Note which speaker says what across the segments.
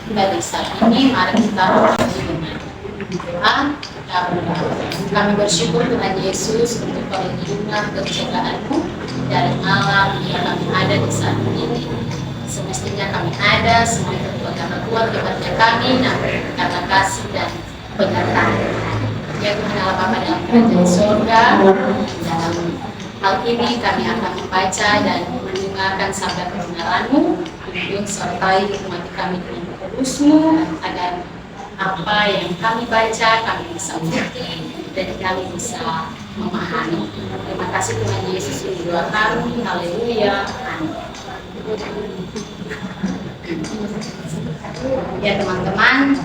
Speaker 1: Dari saat ini mari kita dengan Tuhan. Kami bersyukur Tuhan Yesus untuk perlindungan penjagaanmu dari malam yang kami ada di saat ini. Semestinya kami ada semua itu karena Tuhan hebatnya kami, namun karena kasih dan penyertaan. Ya Tuhan Allah Bapa dalam kerajaan surga, dalam hal ini kami akan membaca dan mendengarkan sabda kebenaran-Mu, tunjuk sertai hikmati kami dengan kudus-Mu, agar apa yang kami baca kami bisa mengerti dan kami bisa memahami. Terima kasih Tuhan Yesus untuk doa kami. Haleluya. Amin. Ya teman-teman,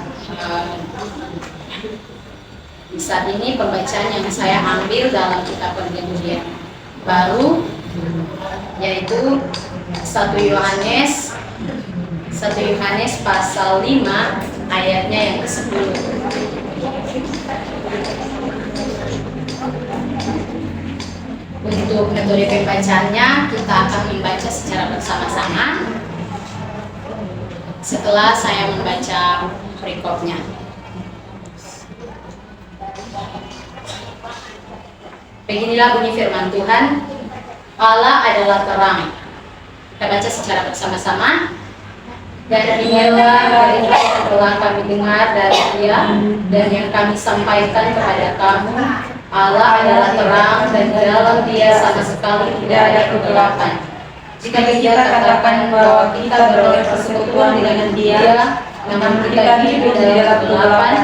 Speaker 1: di saat ini pembacaan yang saya ambil dalam kitab Perjanjian Baru, yaitu 1 Yohanes pasal 5 ayatnya yang ke-10. Untuk metode pembacaannya kita akan membaca secara bersama-sama setelah saya membaca perikopnya. Beginilah bunyi firman Tuhan, Allah adalah terang. Kita baca secara bersama-sama. Dan inilah berita yang telah kami dengar dari Dia dan yang kami sampaikan kepada kamu. Allah adalah terang dan dalam Dia sama sekali tidak ada kegelapan. Jika kita katakan bahwa kita beroleh persekutuan dengan Dia, namun kita hidup di dalam kegelapan,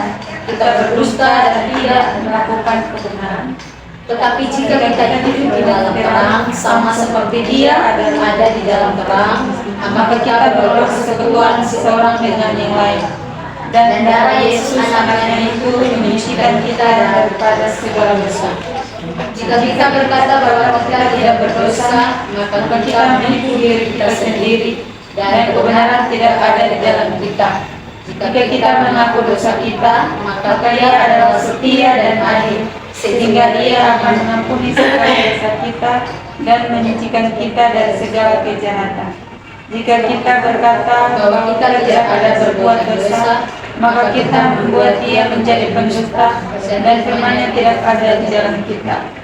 Speaker 1: kita berdusta dan tidak melakukan kebenaran. Tetapi jika kita hidup di dalam terang, sama seperti Dia ada di dalam terang, maka kita beroleh persekutuan seorang dengan yang lain. Dan darah Yesus anaknya itu menyucikan kita daripada segala dosa. Jika kita berkata bahwa kita tidak berdosa, maka kita menipu diri kita sendiri dan kebenaran tidak ada di dalam kita. Jika kita mengaku dosa kita, maka Dia adalah setia dan adil, sehingga Dia akan mengampuni segala dosa kita dan menyucikan kita dari segala kejahatan. Jika kita berkata bahwa kita tidak ada berbuat dosa, maka kita membuat Dia menjadi pendusta dan firman-Nya tidak ada di dalam kita.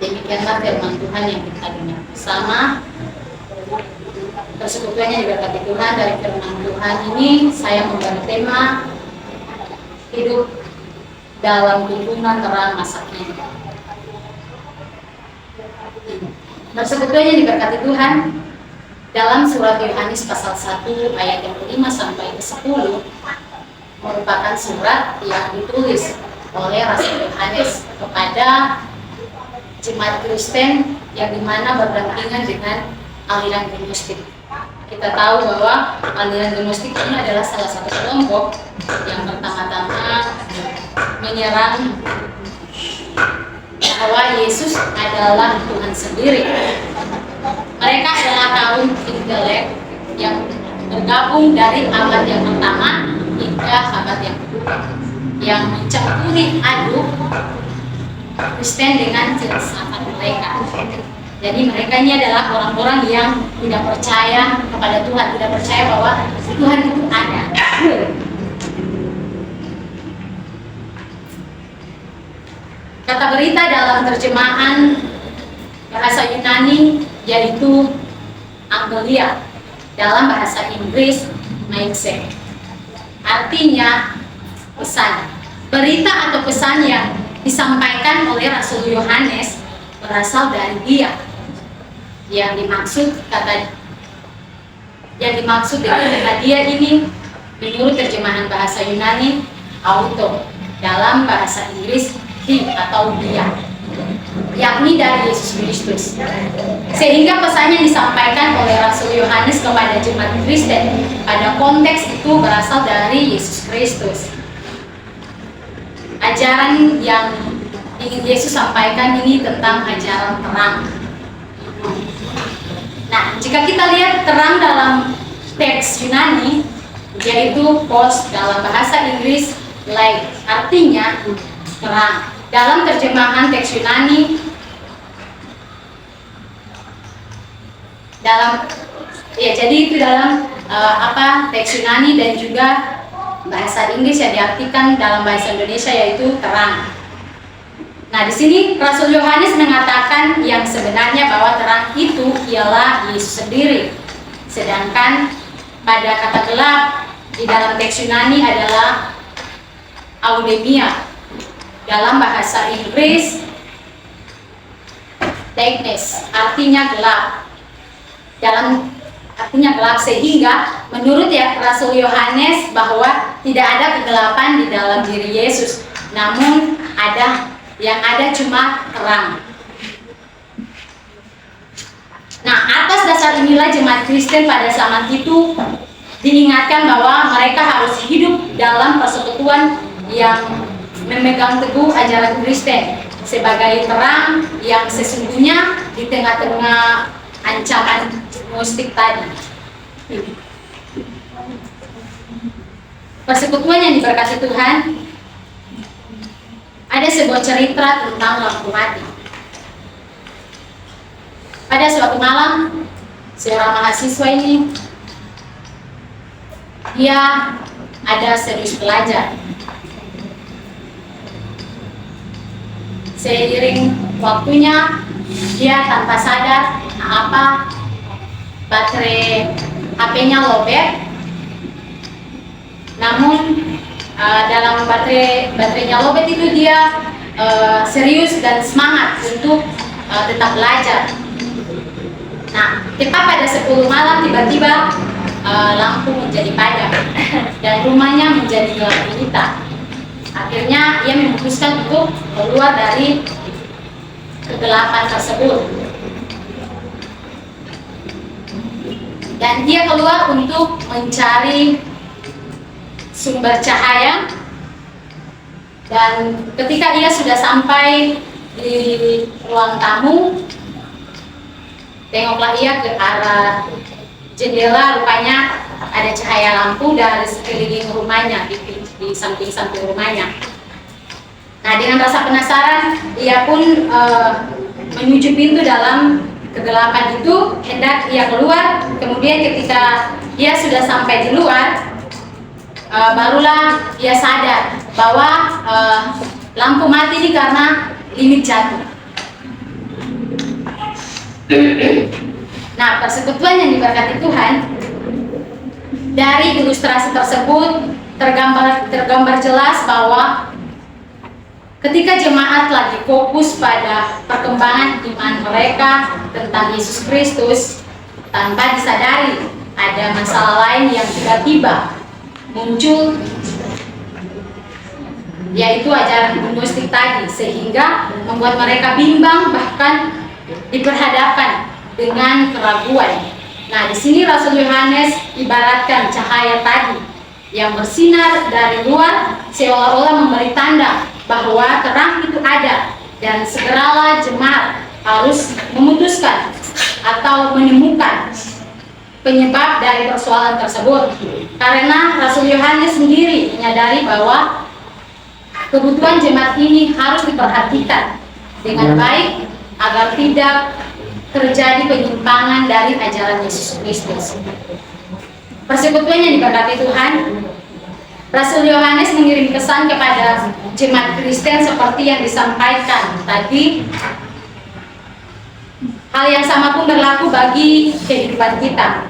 Speaker 1: Demikianlah firman Tuhan yang kita dengar bersama. Persekutuannya diberkati Tuhan. Dari firman Tuhan ini saya memberi tema hidup dalam tuntunan terang masa kini. Persekutuannya diberkati Tuhan. Dalam surat Yohanes pasal 1 ayat yang ke-5 sampai ke-10 merupakan surat yang ditulis oleh Rasul Yohanes kepada jemaat Kristen yang dimana berdampingan dengan aliran gnostik. Kita tahu bahwa aliran gnostik ini adalah salah satu kelompok yang pertama-tama menyerang bahwa Yesus adalah Tuhan sendiri. Mereka adalah kaum intelek yang bergabung dari abad yang pertama hingga abad yang kedua, yang mencampuri aduk Kristen dengan filsafat mereka. Jadi mereka ini adalah orang-orang yang tidak percaya kepada Tuhan, tidak percaya bahwa Tuhan itu ada. Kata berita dalam terjemahan bahasa Yunani yaitu Angelia, dalam bahasa Inggris Maikse. Artinya pesan. Berita atau pesan yang disampaikan oleh Rasul Yohanes berasal dari Dia. Yang dimaksud dengan kata Dia ini menurut terjemahan bahasa Yunani auto, dalam bahasa Inggris he atau Dia, yakni dari Yesus Kristus. Sehingga pesannya disampaikan oleh Rasul Yohanes kepada jemaat Kristen pada konteks itu berasal dari Yesus Kristus. Ajaran yang ingin Yesus sampaikan ini tentang ajaran terang. Nah, jika kita lihat terang dalam teks Yunani, yaitu phos, dalam bahasa Inggris light, artinya terang. Dalam terjemahan teks Yunani, dalam Ya, jadi itu dalam teks Yunani dan juga bahasa Inggris yang diartikan dalam bahasa Indonesia yaitu terang. Nah, di sini Rasul Yohanes mengatakan yang sebenarnya bahwa terang itu ialah Yesus sendiri. Sedangkan pada kata gelap di dalam teks Yunani adalah audemia. Dalam bahasa Inggris darkness artinya gelap. Artinya gelap, sehingga menurut Rasul Yohanes bahwa tidak ada kegelapan di dalam diri Yesus, namun yang ada cuma terang. Nah, atas dasar inilah jemaat Kristen pada zaman itu diingatkan bahwa mereka harus hidup dalam persekutuan yang memegang teguh ajaran Kristen sebagai terang yang sesungguhnya di tengah-tengah ancaman gnostik tadi. Persekutuan yang diberkati Tuhan, ada sebuah cerita tentang lampu mati. Pada suatu malam, seorang mahasiswa ini dia ada serius belajar. Seiring waktunya, dia tanpa sadar baterai HP-nya lobet. Namun dalam baterainya lobet itu dia serius dan semangat untuk tetap belajar. Nah, tepat pada 10 malam tiba-tiba lampu menjadi padam dan rumahnya menjadi gelap gulita. Akhirnya ia memutuskan untuk keluar dari kegelapan tersebut. Dan dia keluar untuk mencari sumber cahaya. Dan ketika ia sudah sampai di ruang tamu, tengoklah ia ke arah jendela, rupanya ada cahaya lampu dari sekeliling rumahnya, di samping-samping rumahnya. Nah, dengan rasa penasaran, ia pun menuju pintu dalam kegelapan itu, hendak ia keluar. Kemudian ketika ia sudah sampai di luar, barulah ia sadar bahwa lampu mati ini karena limit jatuh. Nah, persekutuan yang diberkati Tuhan, dari ilustrasi tersebut tergambar jelas bahwa ketika jemaat lagi fokus pada perkembangan iman mereka tentang Yesus Kristus, tanpa disadari ada masalah lain yang tiba-tiba muncul, yaitu ajaran gnostik tadi, sehingga membuat mereka bimbang, bahkan diperhadapkan dengan keraguan. Nah, di sini Rasul Yohanes ibaratkan cahaya tadi yang bersinar dari luar, seolah-olah memberi tanda bahwa terang itu ada, dan segeralah jemaat harus memutuskan atau menemukan penyebab dari persoalan tersebut. Karena Rasul Yohanes sendiri menyadari bahwa kebutuhan jemaat ini harus diperhatikan dengan baik agar tidak terjadi penyimpangan dari ajaran Yesus Kristus. Persekutuan yang diberkati Tuhan, Rasul Yohanes mengirim pesan kepada jemaat Kristen seperti yang disampaikan tadi. Hal yang sama pun berlaku bagi kehidupan kita.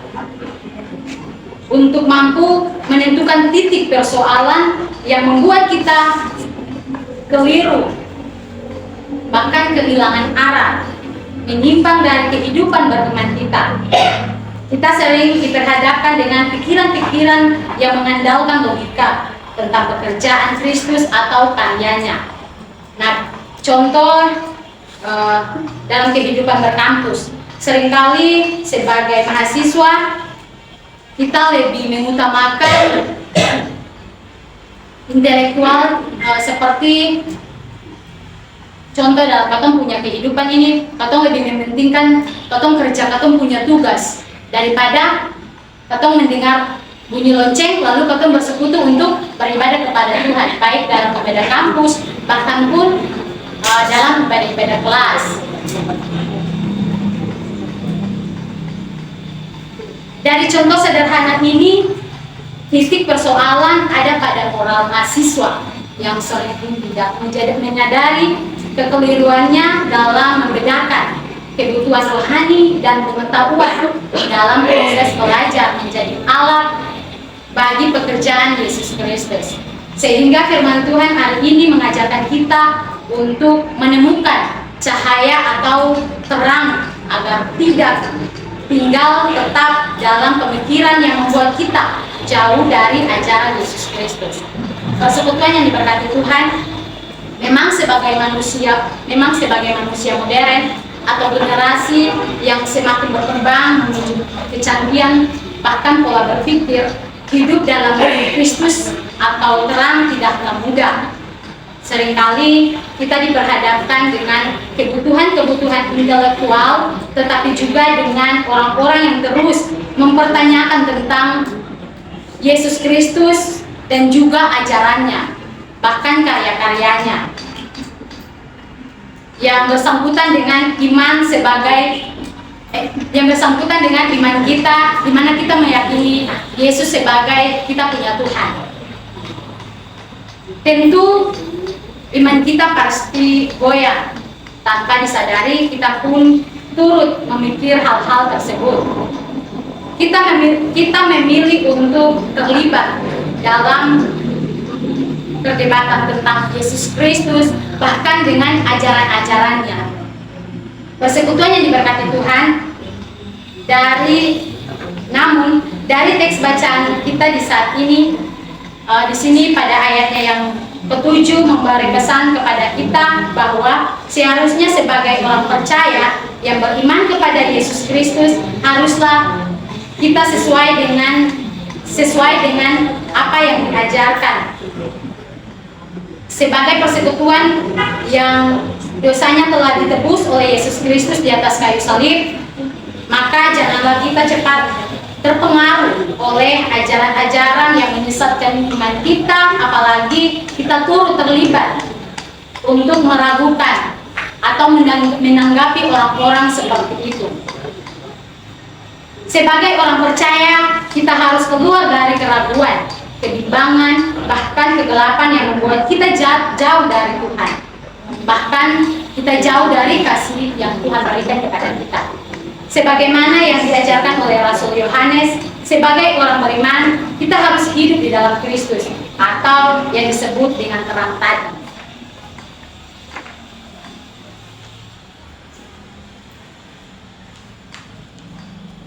Speaker 1: Untuk mampu menentukan titik persoalan yang membuat kita keliru, bahkan kehilangan arah, menyimpang dari kehidupan beriman kita. Kita sering diperhadapkan dengan pikiran-pikiran yang mengandalkan logika tentang pekerjaan Kristus atau karyanya. Nah, contoh dalam kehidupan berkampus, seringkali sebagai mahasiswa kita lebih mengutamakan intelektual, seperti contoh dalam katong punya kehidupan ini, katong lebih mementingkan katong kerja, katong punya tugas, daripada katong mendengar bunyi lonceng lalu katong bersekutu untuk beribadah kepada Tuhan, baik dalam ibadah kampus, bahkan pun dalam ibadah kelas. Dari contoh sederhana ini, titik persoalan ada pada moral mahasiswa yang sering tidak menyadari kekeliruannya dalam membedakan kebutuhan rohani dan pengetahuan dalam proses belajar menjadi alat bagi pekerjaan Yesus Kristus. Sehingga firman Tuhan hari ini mengajarkan kita untuk menemukan cahaya atau terang agar tidak tinggal tetap dalam pemikiran yang membuat kita jauh dari ajaran Yesus Kristus. Persekutuan yang diberkati Tuhan, memang sebagai manusia modern atau generasi yang semakin berkembang menuju kecanggihan bahkan pola berpikir, hidup dalam Kristus atau terang tidaklah mudah. Seringkali kita diperhadapkan dengan kebutuhan-kebutuhan intelektual, tetapi juga dengan orang-orang yang terus mempertanyakan tentang Yesus Kristus dan juga ajarannya, bahkan karya-karyanya, yang bersangkutan dengan iman kita, di mana kita meyakini Yesus sebagai kita punya Tuhan. Tentu iman kita pasti goyah. Tanpa disadari kita pun turut memikir hal-hal tersebut. Kita memilih untuk terlibat dalam perdebatan tentang Yesus Kristus, bahkan dengan ajaran-ajarannya. Persekutuan yang diberkati Tuhan, namun dari teks bacaan kita di saat ini, di sini pada ayatnya yang ke-7 memberi pesan kepada kita bahwa seharusnya sebagai orang percaya yang beriman kepada Yesus Kristus, haruslah kita sesuai dengan apa yang diajarkan. Sebagai persekutuan yang dosanya telah ditebus oleh Yesus Kristus di atas kayu salib, maka janganlah kita cepat terpengaruh oleh ajaran-ajaran yang menyesatkan iman kita, apalagi kita turut terlibat untuk meragukan atau menanggapi orang-orang seperti itu. Sebagai orang percaya, kita harus keluar dari keraguan, kebimbangan, bahkan kegelapan yang membuat kita jauh dari Tuhan. Bahkan kita jauh dari kasih yang Tuhan berikan kepada kita. Sebagaimana yang diajarkan oleh Rasul Yohanes, sebagai orang beriman, kita harus hidup di dalam Kristus, atau yang disebut dengan terang tadi.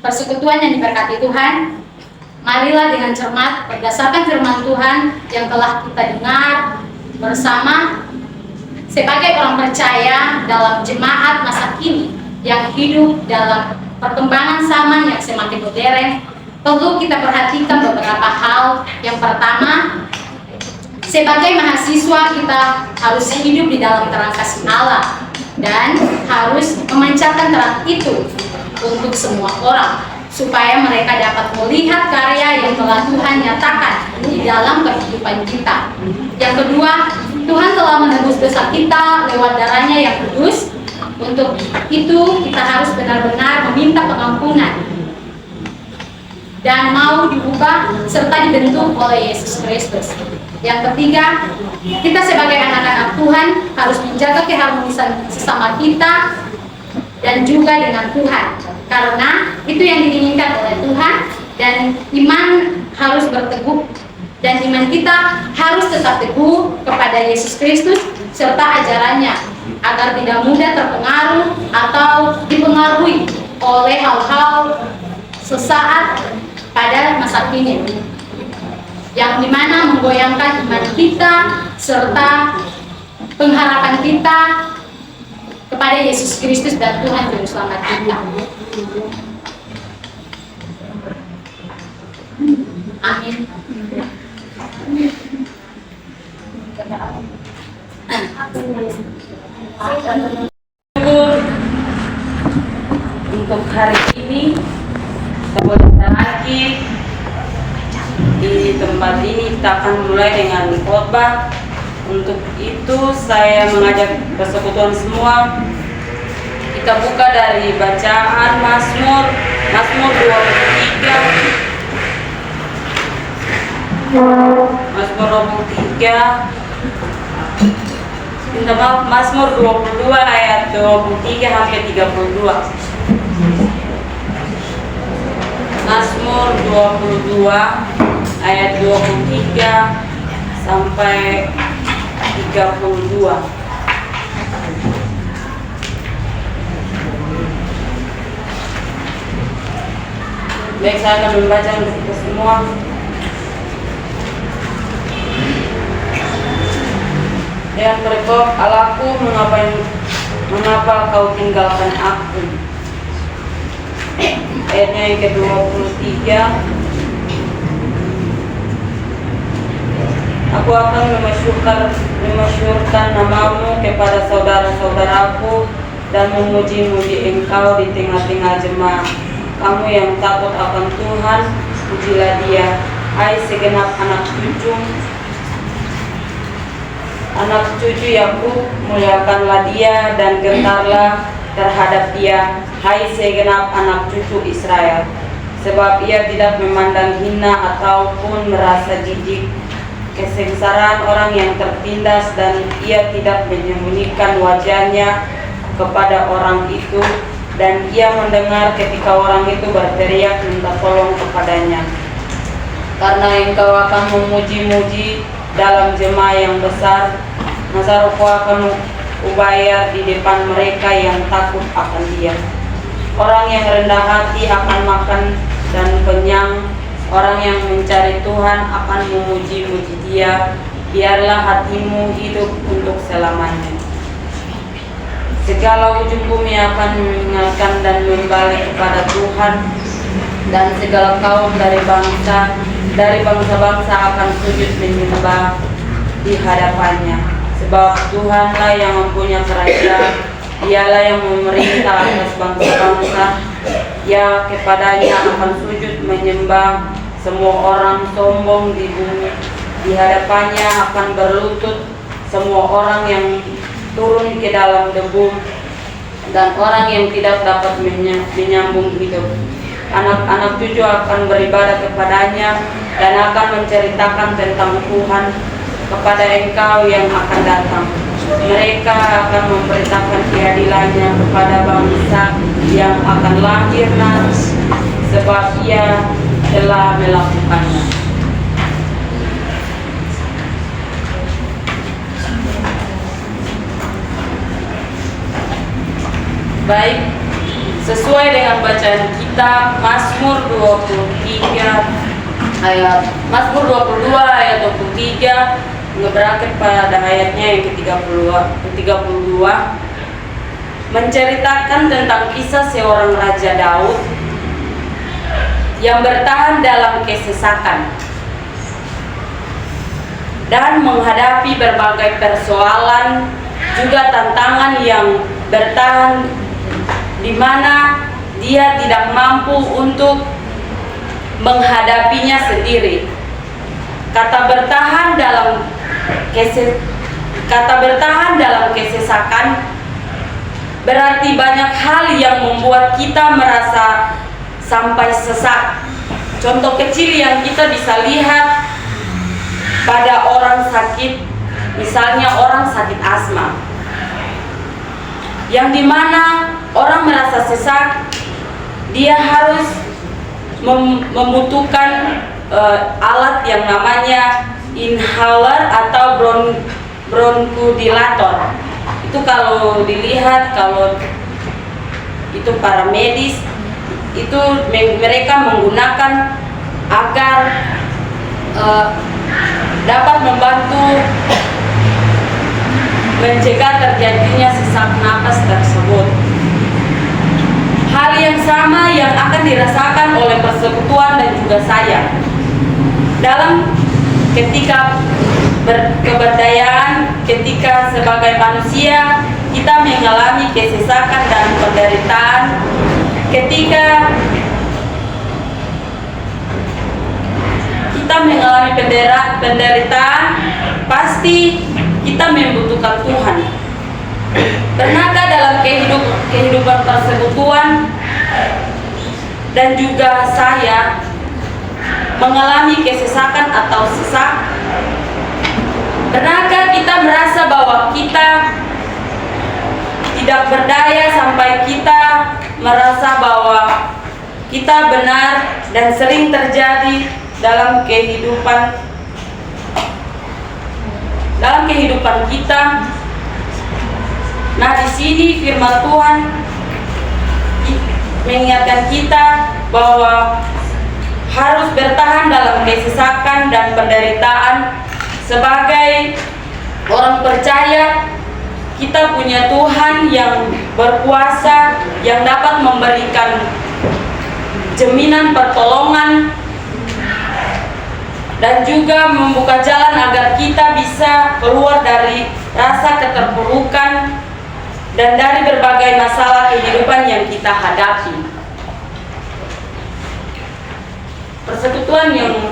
Speaker 1: Persekutuan yang diberkati Tuhan, marilah dengan cermat berdasarkan firman Tuhan yang telah kita dengar bersama sebagai orang percaya dalam jemaat masa kini yang hidup dalam perkembangan zaman yang semakin modern. Perlu kita perhatikan beberapa hal. Yang pertama, sebagai mahasiswa kita harus hidup di dalam terang kasih Allah dan harus memancarkan terang itu untuk semua orang, supaya mereka dapat melihat karya yang telah Tuhan nyatakan di dalam kehidupan kita. Yang kedua, Tuhan telah menebus dosa kita lewat darahnya yang kudus. Untuk itu kita harus benar-benar meminta pengampunan dan mau diubah serta dibentuk oleh Yesus Kristus. Yang ketiga, kita sebagai anak-anak Tuhan harus menjaga keharmonisan sesama kita dan juga dengan Tuhan, karena itu yang diinginkan oleh Tuhan. Dan iman harus berteguh, dan iman kita harus tetap teguh kepada Yesus Kristus serta ajarannya, agar tidak mudah terpengaruh atau dipengaruhi oleh hal-hal sesaat pada masa kini, yang dimana menggoyangkan iman kita serta pengharapan kita kepada Yesus Kristus dan Tuhan Juru Selamat kita. Amin.
Speaker 2: Untuk hari ini kita boleh lagi di tempat ini kita akan mulai dengan khotbah. Untuk itu saya mengajak persekutuan semua, kita buka dari bacaan Mazmur Mazmur 23. Mazmur 23. Minta maaf, Mazmur 22 ayat 23 sampai 32. Mazmur 22 ayat 23 sampai 32. Baik, saya akan membaca untuk kita semua. Yang berikut, Allahku, mengapa kau tinggalkan aku? Ayatnya yang ke-23. Aku akan memasyurkan namamu kepada saudara-saudaraku dan memuji-muji engkau di tengah-tengah jemaah. Kamu yang takut akan Tuhan, pujilah Dia. Hai segenap anak cucu Yakub, muliakanlah Dia dan gentarlah terhadap Dia. Hai segenap anak cucu Israel, sebab Ia tidak memandang hina ataupun merasa jijik kesengsaraan orang yang tertindas, dan Ia tidak menyembunyikan wajahnya kepada orang itu, dan Ia mendengar ketika orang itu berteriak minta tolong kepadanya. Karena engkau akan memuji-muji dalam jemaah yang besar, maka Aku akan ubayar di depan mereka yang takut akan Dia. Orang yang rendah hati akan makan dan kenyang. Orang yang mencari Tuhan akan memuji-muji Dia. Biarlah hatimu hidup untuk selamanya. Segala ujung bumi akan mengingatkan dan membalik kepada Tuhan, dan segala kaum dari bangsa-bangsa akan sujud menyembah di hadapannya. Sebab Tuhanlah yang mempunyai kerajaan, Dialah yang memerintah atas bangsa-bangsa. Ya, kepadanya akan sujud menyembah semua orang sombong di bumi. Di hadapannya akan berlutut semua orang yang turun ke dalam debu, dan orang yang tidak dapat menyambung hidup. Anak-anak cucu akan beribadah kepadanya dan akan menceritakan tentang Tuhan kepada engkau yang akan datang. Mereka akan memberitakan keadilannya kepada bangsa yang akan lahir nanti, sebab Ia telah melakukannya. Baik, sesuai dengan bacaan kita, Mazmur 22 ayat 23 berakhir pada ayatnya yang ke-32, menceritakan tentang kisah seorang Raja Daud yang bertahan dalam kesesakan dan menghadapi berbagai persoalan, juga tantangan yang bertahan, di mana dia tidak mampu untuk menghadapinya sendiri. Kata bertahan dalam kesesakan berarti banyak hal yang membuat kita merasa sampai sesak. Contoh kecil yang kita bisa lihat pada orang sakit, misalnya orang sakit asma, yang dimana orang merasa sesak, dia harus membutuhkan alat yang namanya inhaler atau bronchodilator. Itu kalau dilihat, kalau itu para medis, itu mereka menggunakan agar dapat membantu mencegah terjadinya sesak napas tersebut. Hal yang sama yang akan dirasakan oleh persekutuan dan juga saya dalam ketika keberdayaan, ketika sebagai manusia kita mengalami kesesakan dan penderitaan. Ketika kita mengalami penderitaan, pasti kita membutuhkan Tuhan. Pernahkah dalam kehidupan persekutuan dan juga saya mengalami kesesakan atau sesak? Pernahkah kita merasa bahwa kita tidak berdaya sampai kita merasa bahwa kita benar dan sering terjadi dalam kehidupan kita? Nah, di sini firman Tuhan mengingatkan kita bahwa harus bertahan dalam kesesakan dan penderitaan. Sebagai orang percaya, kita punya Tuhan yang berkuasa, yang dapat memberikan jaminan pertolongan dan juga membuka jalan agar kita bisa keluar dari rasa keterpurukan dan dari berbagai masalah kehidupan yang kita hadapi. Persekutuan yang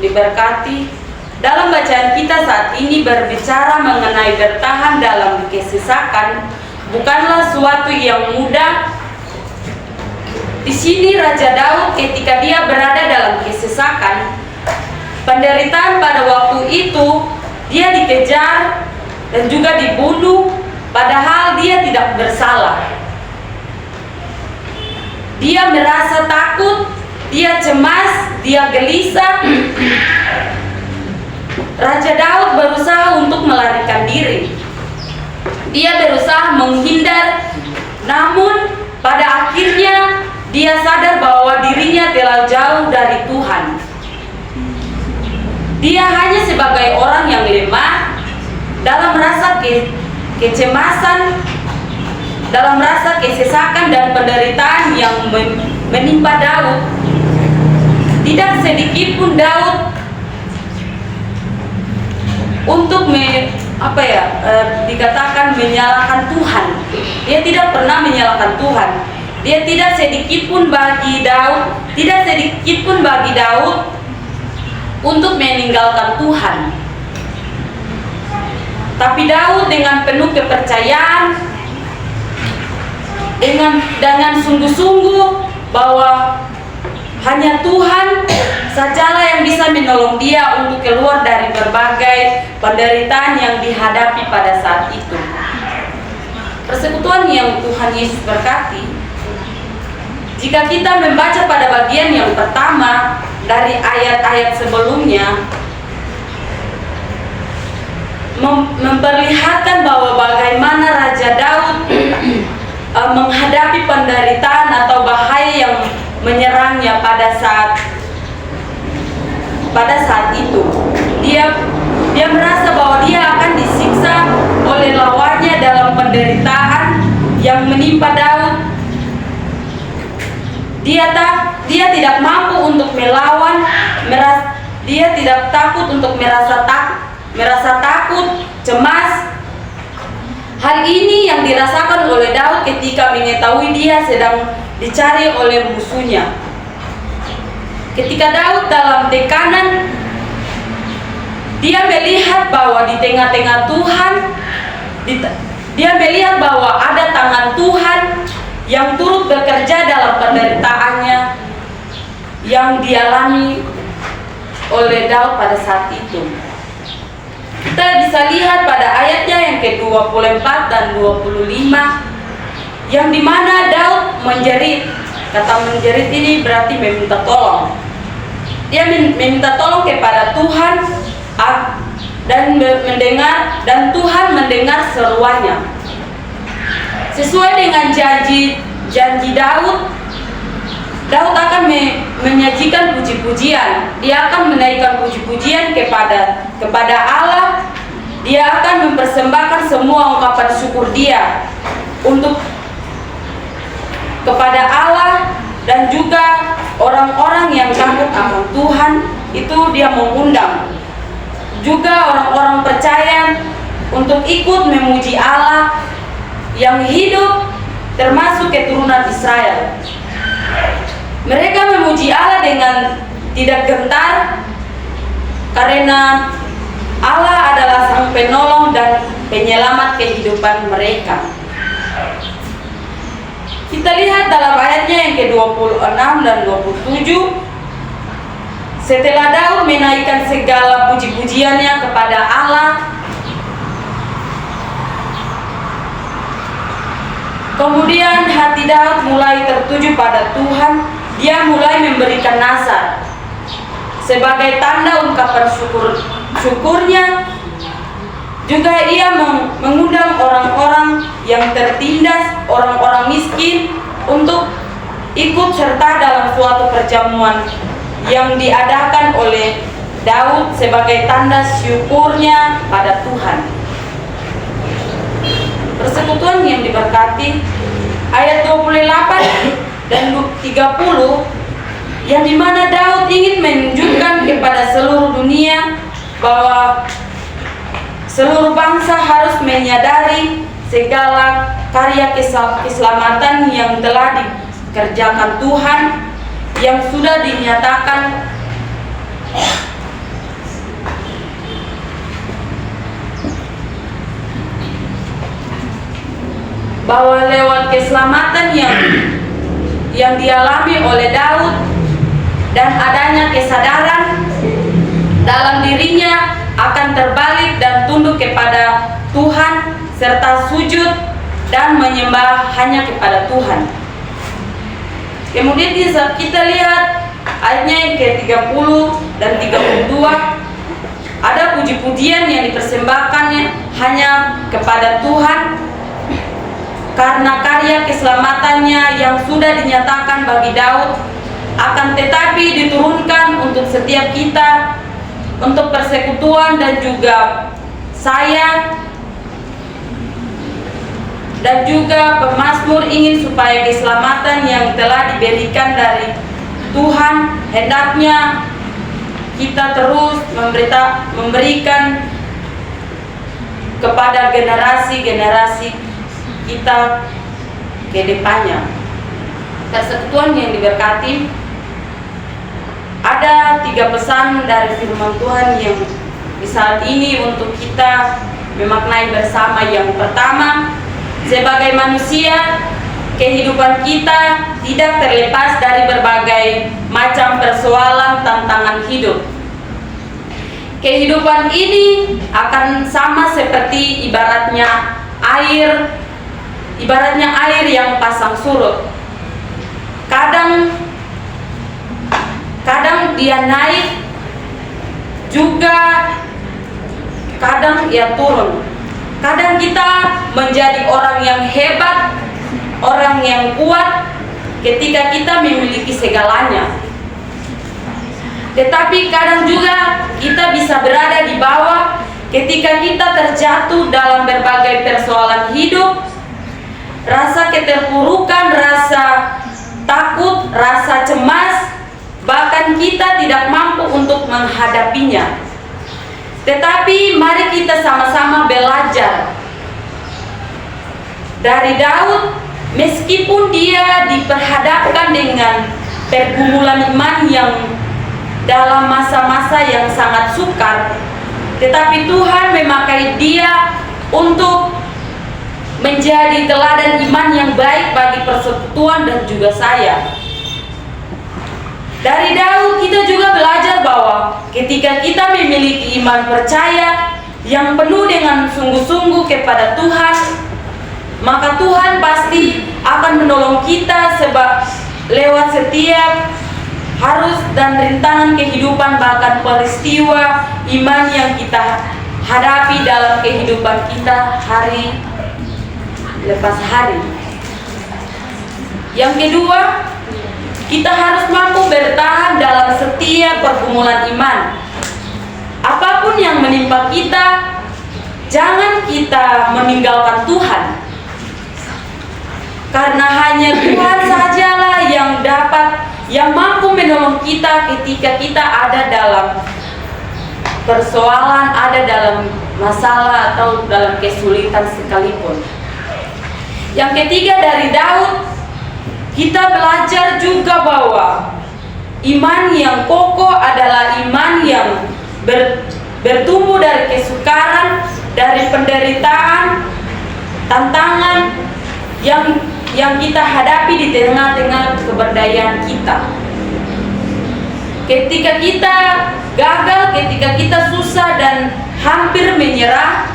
Speaker 2: diberkati, dalam bacaan kita saat ini berbicara mengenai bertahan dalam kesesakan bukanlah suatu yang mudah. Di sini Raja Daud ketika dia berada dalam kesesakan, penderitaan pada waktu itu, dia dikejar dan juga dibunuh, padahal dia tidak bersalah. Dia merasa takut, dia cemas, dia gelisah. Raja Daud berusaha untuk melarikan diri. Dia berusaha menghindar, namun pada akhirnya dia sadar bahwa dirinya telah jauh dari Tuhan. Dia hanya sebagai orang yang lemah dalam rasa kecemasan, dalam rasa kesesakan dan penderitaan yang menimpa Daud. Tidak sedikit pun Daud untuk dikatakan menyalahkan Tuhan. Dia tidak pernah menyalahkan Tuhan. Dia tidak sedikit pun bagi Daud untuk meninggalkan Tuhan. Tapi Daud dengan penuh kepercayaan, dengan sungguh-sungguh bahwa hanya Tuhan sajalah yang bisa menolong dia untuk keluar dari berbagai penderitaan yang dihadapi pada saat itu. Persekutuan yang Tuhan Yesus berkati, jika kita membaca pada bagian yang pertama dari ayat-ayat sebelumnya, memperlihatkan bahwa bagaimana Raja Daud menghadapi penderitaan atau bahaya yang menyerangnya pada saat itu. Dia merasa bahwa dia akan disiksa oleh lawannya dalam penderitaan yang menimpa Daud. Dia tidak mampu untuk melawan, dia tidak takut untuk merasa takut, cemas. Hal ini yang dirasakan oleh Daud ketika mengetahui dia sedang dicari oleh musuhnya. Ketika Daud dalam tekanan, dia melihat bahwa di tengah-tengah Tuhan, dia melihat bahwa ada tangan Tuhan yang turut bekerja dalam penderitaannya yang dialami oleh Daud pada saat itu. Kita bisa lihat pada ayatnya yang ke-24 dan 25, yang dimana Daud menjerit. Kata menjerit ini berarti meminta tolong. Dia meminta tolong kepada Tuhan dan Tuhan mendengar seruannya. Sesuai dengan janji Daud akan menyajikan puji-pujian. Dia akan menaikkan puji-pujian kepada Allah. Dia akan mempersembahkan semua ungkapan syukur dia kepada Allah, dan juga orang-orang yang takut akan Tuhan itu dia mengundang. Juga orang-orang percaya untuk ikut memuji Allah yang hidup, termasuk keturunan Israel. Mereka memuji Allah dengan tidak gentar karena Allah adalah sang penolong dan penyelamat kehidupan mereka. Kita lihat dalam ayatnya yang ke-26 dan 27. Setelah Daud menaikkan segala puji-pujiannya kepada Allah, kemudian hati Daud mulai tertuju pada Tuhan. Dia mulai memberikan nazar sebagai tanda ungkapan syukurnya. Juga ia mengundang orang-orang yang tertindas, orang-orang miskin untuk ikut serta dalam suatu perjamuan yang diadakan oleh Daud sebagai tanda syukurnya pada Tuhan. Persekutuan yang diberkati, ayat 28 dan 30, yang dimana Daud ingin menunjukkan kepada seluruh dunia bahwa seluruh bangsa harus menyadari segala karya keselamatan yang telah dikerjakan Tuhan, yang sudah dinyatakan bahwa lewat keselamatan yang dialami oleh Daud dan adanya kesadaran dalam dirinya akan terbalik dan tunduk kepada Tuhan serta sujud dan menyembah hanya kepada Tuhan. Kemudian kita lihat ayatnya yang ke-30 dan 32, ada puji-pujian yang dipersembahkannya hanya kepada Tuhan karena karya keselamatannya yang sudah dinyatakan bagi Daud, akan tetapi diturunkan untuk setiap kita, untuk persekutuan dan juga saya dan juga pemazmur ingin supaya keselamatan yang telah diberikan dari Tuhan hendaknya kita terus memberikan kepada generasi-generasi kita ke depannya. Persekutuan yang diberkati, ada 3 pesan dari firman Tuhan yang di saat ini untuk kita memaknai bersama. Yang pertama, sebagai manusia, kehidupan kita tidak terlepas dari berbagai macam persoalan tantangan hidup. Kehidupan ini akan sama seperti ibaratnya air yang pasang surut. Kadang dia naik, juga kadang ia turun. Kadang kita menjadi orang yang hebat, orang yang kuat ketika kita memiliki segalanya. Tetapi kadang juga kita bisa berada di bawah ketika kita terjatuh dalam berbagai persoalan hidup, rasa keterpurukan, rasa takut, rasa cemas, bahkan kita tidak mampu untuk menghadapinya. Tetapi mari kita sama-sama belajar dari Daud. Meskipun dia diperhadapkan dengan pergumulan iman yang dalam masa-masa yang sangat sukar, tetapi Tuhan memakai dia untuk menjadi teladan iman yang baik bagi persekutuan dan juga saya. Dari Daud kita juga belajar bahwa ketika kita memiliki iman percaya yang penuh dengan sungguh-sungguh kepada Tuhan, maka Tuhan pasti akan menolong kita lewat setiap harus dan rintangan kehidupan, bahkan peristiwa iman yang kita hadapi dalam kehidupan kita hari lepas hari. Yang kedua, kita harus mampu bertahan dalam setiap pergumulan iman. Apapun yang menimpa kita, jangan kita meninggalkan Tuhan. Karena hanya Tuhan sajalah yang mampu menolong kita ketika kita ada dalam persoalan, ada dalam masalah atau dalam kesulitan sekalipun. Yang ketiga, dari Daud kita belajar juga bahwa iman yang kokoh adalah iman yang bertumbuh dari kesukaran, dari penderitaan, tantangan yang yang kita hadapi di tengah-tengah keberdayaan kita. Ketika kita gagal, ketika kita susah dan hampir menyerah,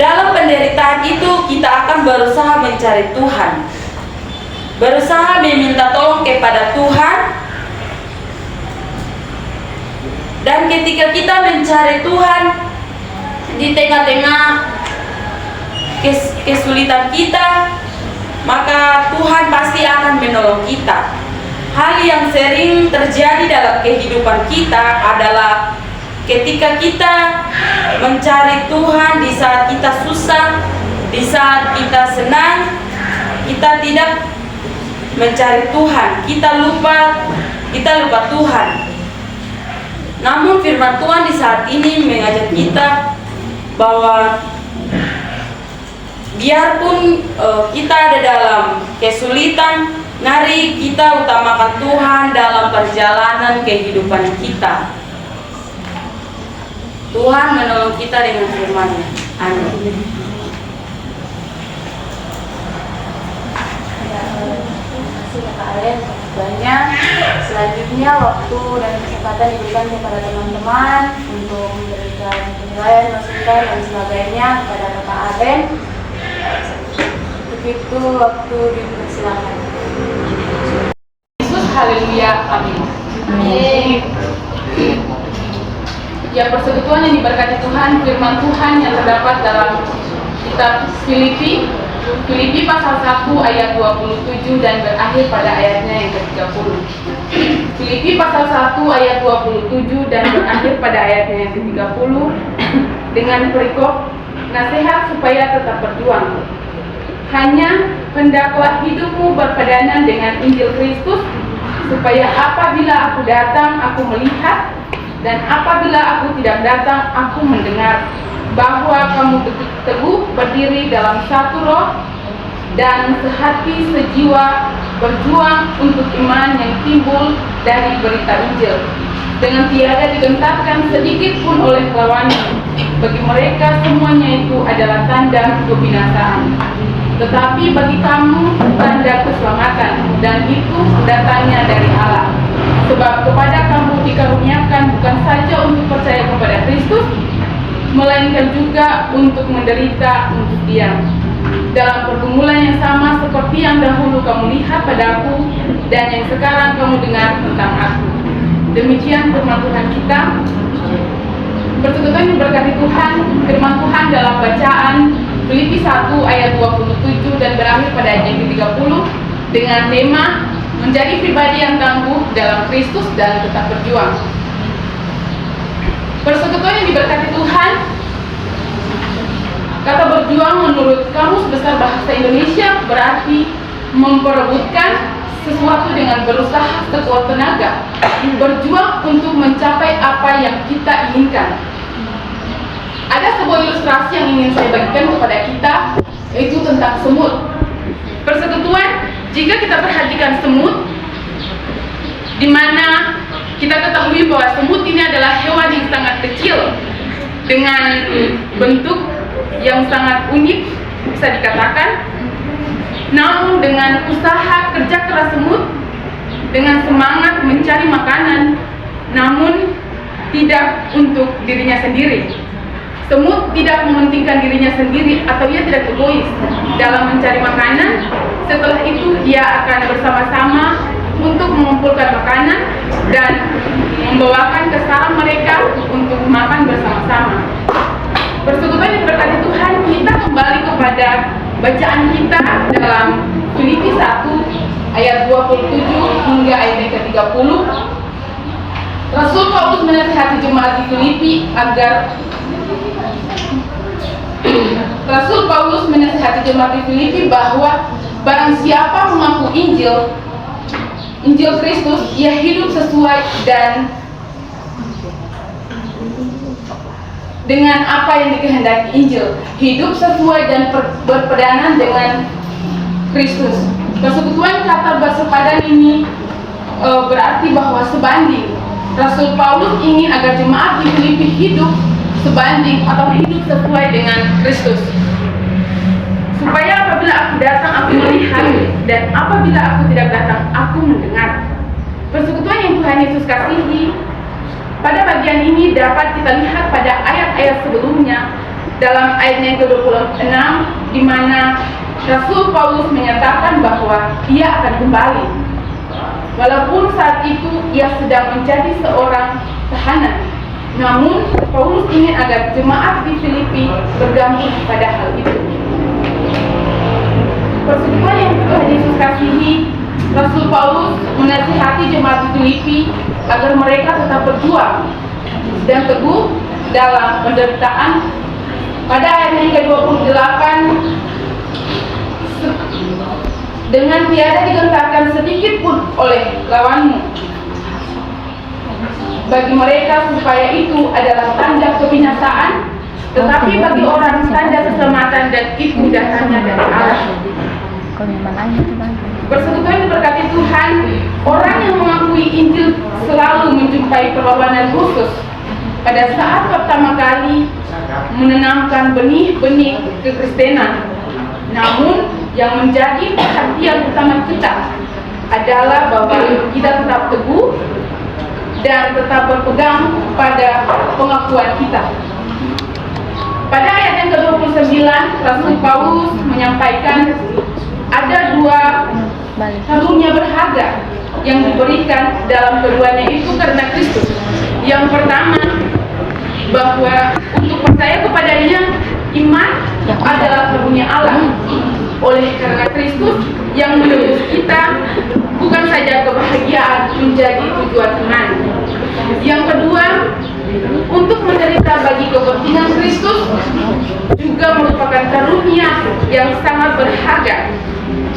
Speaker 2: dalam penderitaan itu kita akan berusaha mencari Tuhan, berusaha meminta tolong kepada Tuhan. Dan ketika kita mencari Tuhan di tengah-tengah kesulitan kita, maka Tuhan pasti akan menolong kita. Hal yang sering terjadi dalam kehidupan kita adalah ketika kita mencari Tuhan di saat kita susah, di saat kita senang, kita tidak mencari Tuhan, kita lupa Tuhan. Namun firman Tuhan di saat ini mengajak kita bahwa biarpun kita ada dalam kesulitan, mari kita utamakan Tuhan dalam perjalanan kehidupan kita. Tuhan menolong kita dengan firman-Nya. Amin.
Speaker 3: Banyak. Selanjutnya waktu dan kesempatan diberikan kepada teman-teman untuk memberikan penilaian, masukan dan sebagainya kepada Bapak Aden. Begitu waktu dipersilakan.
Speaker 4: Yesus, haleluya, amin.
Speaker 3: Amin.
Speaker 4: Ya, persekutuan yang diberkati Tuhan, firman Tuhan yang terdapat dalam kitab Filipi pasal 1 ayat 27 dan berakhir pada ayatnya yang ke-30. Filipi pasal 1 ayat 27 dan berakhir pada ayatnya yang ke-30 dengan perikop nasihat supaya tetap berjuang. Hanya hendaklah hidupmu berpadanan dengan Injil Kristus, supaya apabila aku datang aku melihat, dan apabila aku tidak datang aku mendengar, bahwa kamu teguh berdiri dalam satu roh dan sehati sejiwa berjuang untuk iman yang timbul dari berita Injil, dengan tiada digentarkan sedikit pun oleh lawannya. Bagi mereka semuanya itu adalah tanda kebinasaan, tetapi bagi kamu tanda keselamatan, dan itu datangnya dari Allah. Sebab kepada kamu dikaruniakan bukan saja untuk percaya kepada Kristus, melainkan juga untuk menderita untuk Dia, dalam pergumulan yang sama seperti yang dahulu kamu lihat padaku dan yang sekarang kamu dengar tentang aku. Demikian firman Tuhan kita. Persekutuan diberkati Tuhan, firman Tuhan dalam bacaan Filipi 1 ayat 27 dan berakhir pada ayat yang ke-30 dengan tema menjadi pribadi yang tangguh dalam Kristus dan tetap berjuang. Persekutuan yang diberkati Tuhan, kata berjuang menurut Kamus Besar Bahasa Indonesia berarti memperebutkan sesuatu dengan berusaha sekuat tenaga, berjuang untuk mencapai apa yang kita inginkan. Ada sebuah ilustrasi yang ingin saya bagikan kepada kita, yaitu tentang semut. Persekutuan, jika kita perhatikan semut, di mana kita ketahui bahwa semut ini adalah hewan yang sangat kecil dengan bentuk yang sangat unik, bisa dikatakan. Namun dengan usaha kerja keras semut, dengan semangat mencari makanan, namun tidak untuk dirinya sendiri. Semut tidak mementingkan dirinya sendiri atau ia tidak egois dalam mencari makanan. Setelah itu ia akan bersama-sama untuk mengumpulkan makanan dan membawakan ke sarang mereka untuk makan bersama-sama. Persekutuan yang berkati Tuhan, kita kembali kepada bacaan kita dalam Filipi 1 ayat 27 hingga ayat yang ke-30. Rasul Paulus menasihati jemaat di Filipi agar Rasul Paulus menasihati jemaat di Filipi bahwa barang siapa mengaku Injil Kristus, ia hidup sesuai dengan apa yang dikehendaki Injil, hidup sesuai dan berpedanan dengan Kristus. Persekutuan kata bersepadan ini berarti bahwa sebanding. Rasul Paulus ingin agar jemaat di Filipi hidup sebanding atau hidup sesuai dengan Kristus. supaya apabila aku datang aku melihat, dan apabila aku tidak datang aku mendengar. Persekutuan yang Tuhan Yesus kasihi, pada bagian ini dapat kita lihat pada ayat-ayat sebelumnya, dalam ayatnya yang ke-26, di mana Rasul Paulus menyatakan bahwa ia akan kembali. Walaupun saat itu ia sedang menjadi seorang tahanan, namun Paulus ingin agar jemaat di Filipi bergantung pada hal itu. Persekutuan yang Tuhan Yesus kasihi, Rasul Paulus menasihati jemaat di Filipi agar mereka tetap berjuang dan teguh dalam penderitaan. Pada ayat yang ke-28, dengan tiada digentarkan sedikit pun oleh lawanmu. Bagi mereka supaya itu adalah tanda kebinasaan, tetapi bagi orang tanda keselamatan, dan itu datangnya dari Allah. Persekutuan diberkati Tuhan, orang yang mengakui Injil selalu menjumpai perlawanan khusus pada saat pertama kali menanamkan benih-benih kekristenan. Namun yang menjadi perhatian utama kita adalah bahwa kita tetap teguh dan tetap berpegang pada pengakuan kita. Pada ayat yang ke-29, Rasul Paulus menyampaikan ada 2 karunia berharga yang diberikan, dalam keduanya itu karena Kristus. Yang pertama, bahwa untuk percaya kepadanya, iman adalah karunia Allah. Oleh karena Kristus yang menebus kita, bukan saja kebahagiaan menjadi tujuan iman. Yang kedua, untuk menderita bagi kepentingan Kristus juga merupakan karunia yang sangat berharga.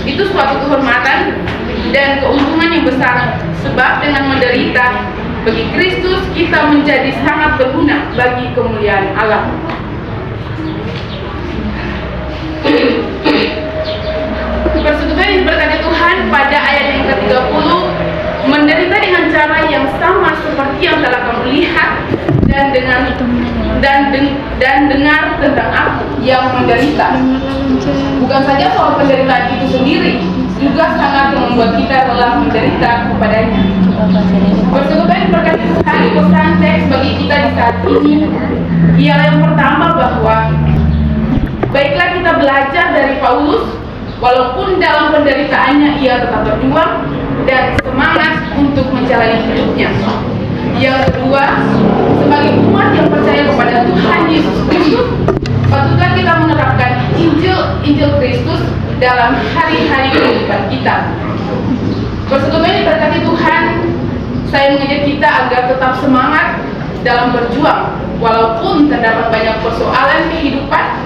Speaker 4: Itu suatu kehormatan dan keuntungan yang besar, sebab dengan menderita bagi Kristus kita menjadi sangat berguna bagi kemuliaan Allah. Persekutuan yang diberkati Tuhan, pada ayat yang ke-30, menderita dengan cara yang sama seperti yang telah kamu lihat dan dengar tentang aku yang menderita. Bukan saja soal penderitaan itu sendiri, juga sangat membuat kita telah menderita kepadanya. Persekutuan yang diberkati Tuhan, pesan teks bagi kita di saat ini ialah yang pertama, bahwa baiklah kita belajar dari Paulus. Walaupun dalam penderitaannya ia tetap berjuang dan semangat untuk menjalani hidupnya. Yang kedua, sebagai umat yang percaya kepada Tuhan Yesus Kristus, patutlah kita menerapkan Injil Kristus dalam hari-hari kehidupan kita. Persekutuan yang diberkati Tuhan, saya mengajak kita agar tetap semangat dalam berjuang, walaupun terdapat banyak persoalan kehidupan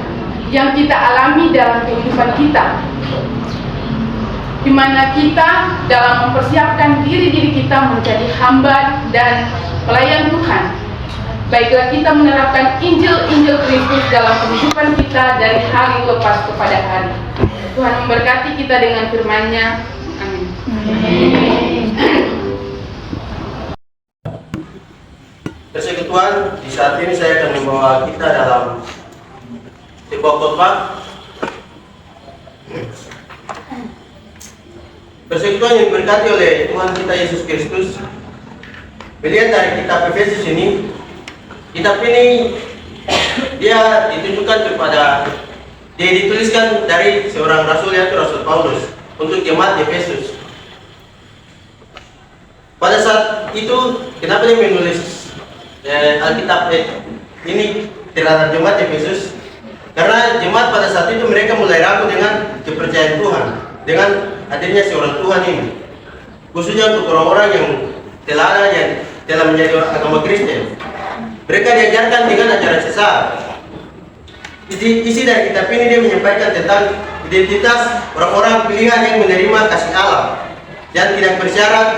Speaker 4: yang kita alami dalam kehidupan kita, di mana kita dalam mempersiapkan diri kita menjadi hamba dan pelayan Tuhan. Baiklah kita menerapkan Injil Kristus dalam kehidupan kita dari hari lepas kepada hari. Tuhan memberkati kita dengan firman-Nya. Amin.
Speaker 5: Persekutuan, di saat ini saya akan membawa kita dalam sebuah khotbah. Persekutuan yang diberkati oleh Tuhan kita Yesus Kristus. Melihat dari kitab Efesus ini, kitab ini dia dituliskan dari seorang rasul, yaitu Rasul Paulus, untuk jemaat Efesus. Pada saat itu, kenapa dia menulis Alkitab ini terhadap jemaat Efesus? Karena jemaat pada saat itu mereka mulai ragu dengan kepercayaan Tuhan, dengan hadirnya seorang Tuhan ini, khususnya untuk orang-orang yang telah menjadi agama Kristen. Mereka diajarkan dengan ajaran sesat. Isi dari kitab ini dia menyampaikan tentang identitas orang-orang pilihan yang menerima kasih Allah dan tidak bersyarat,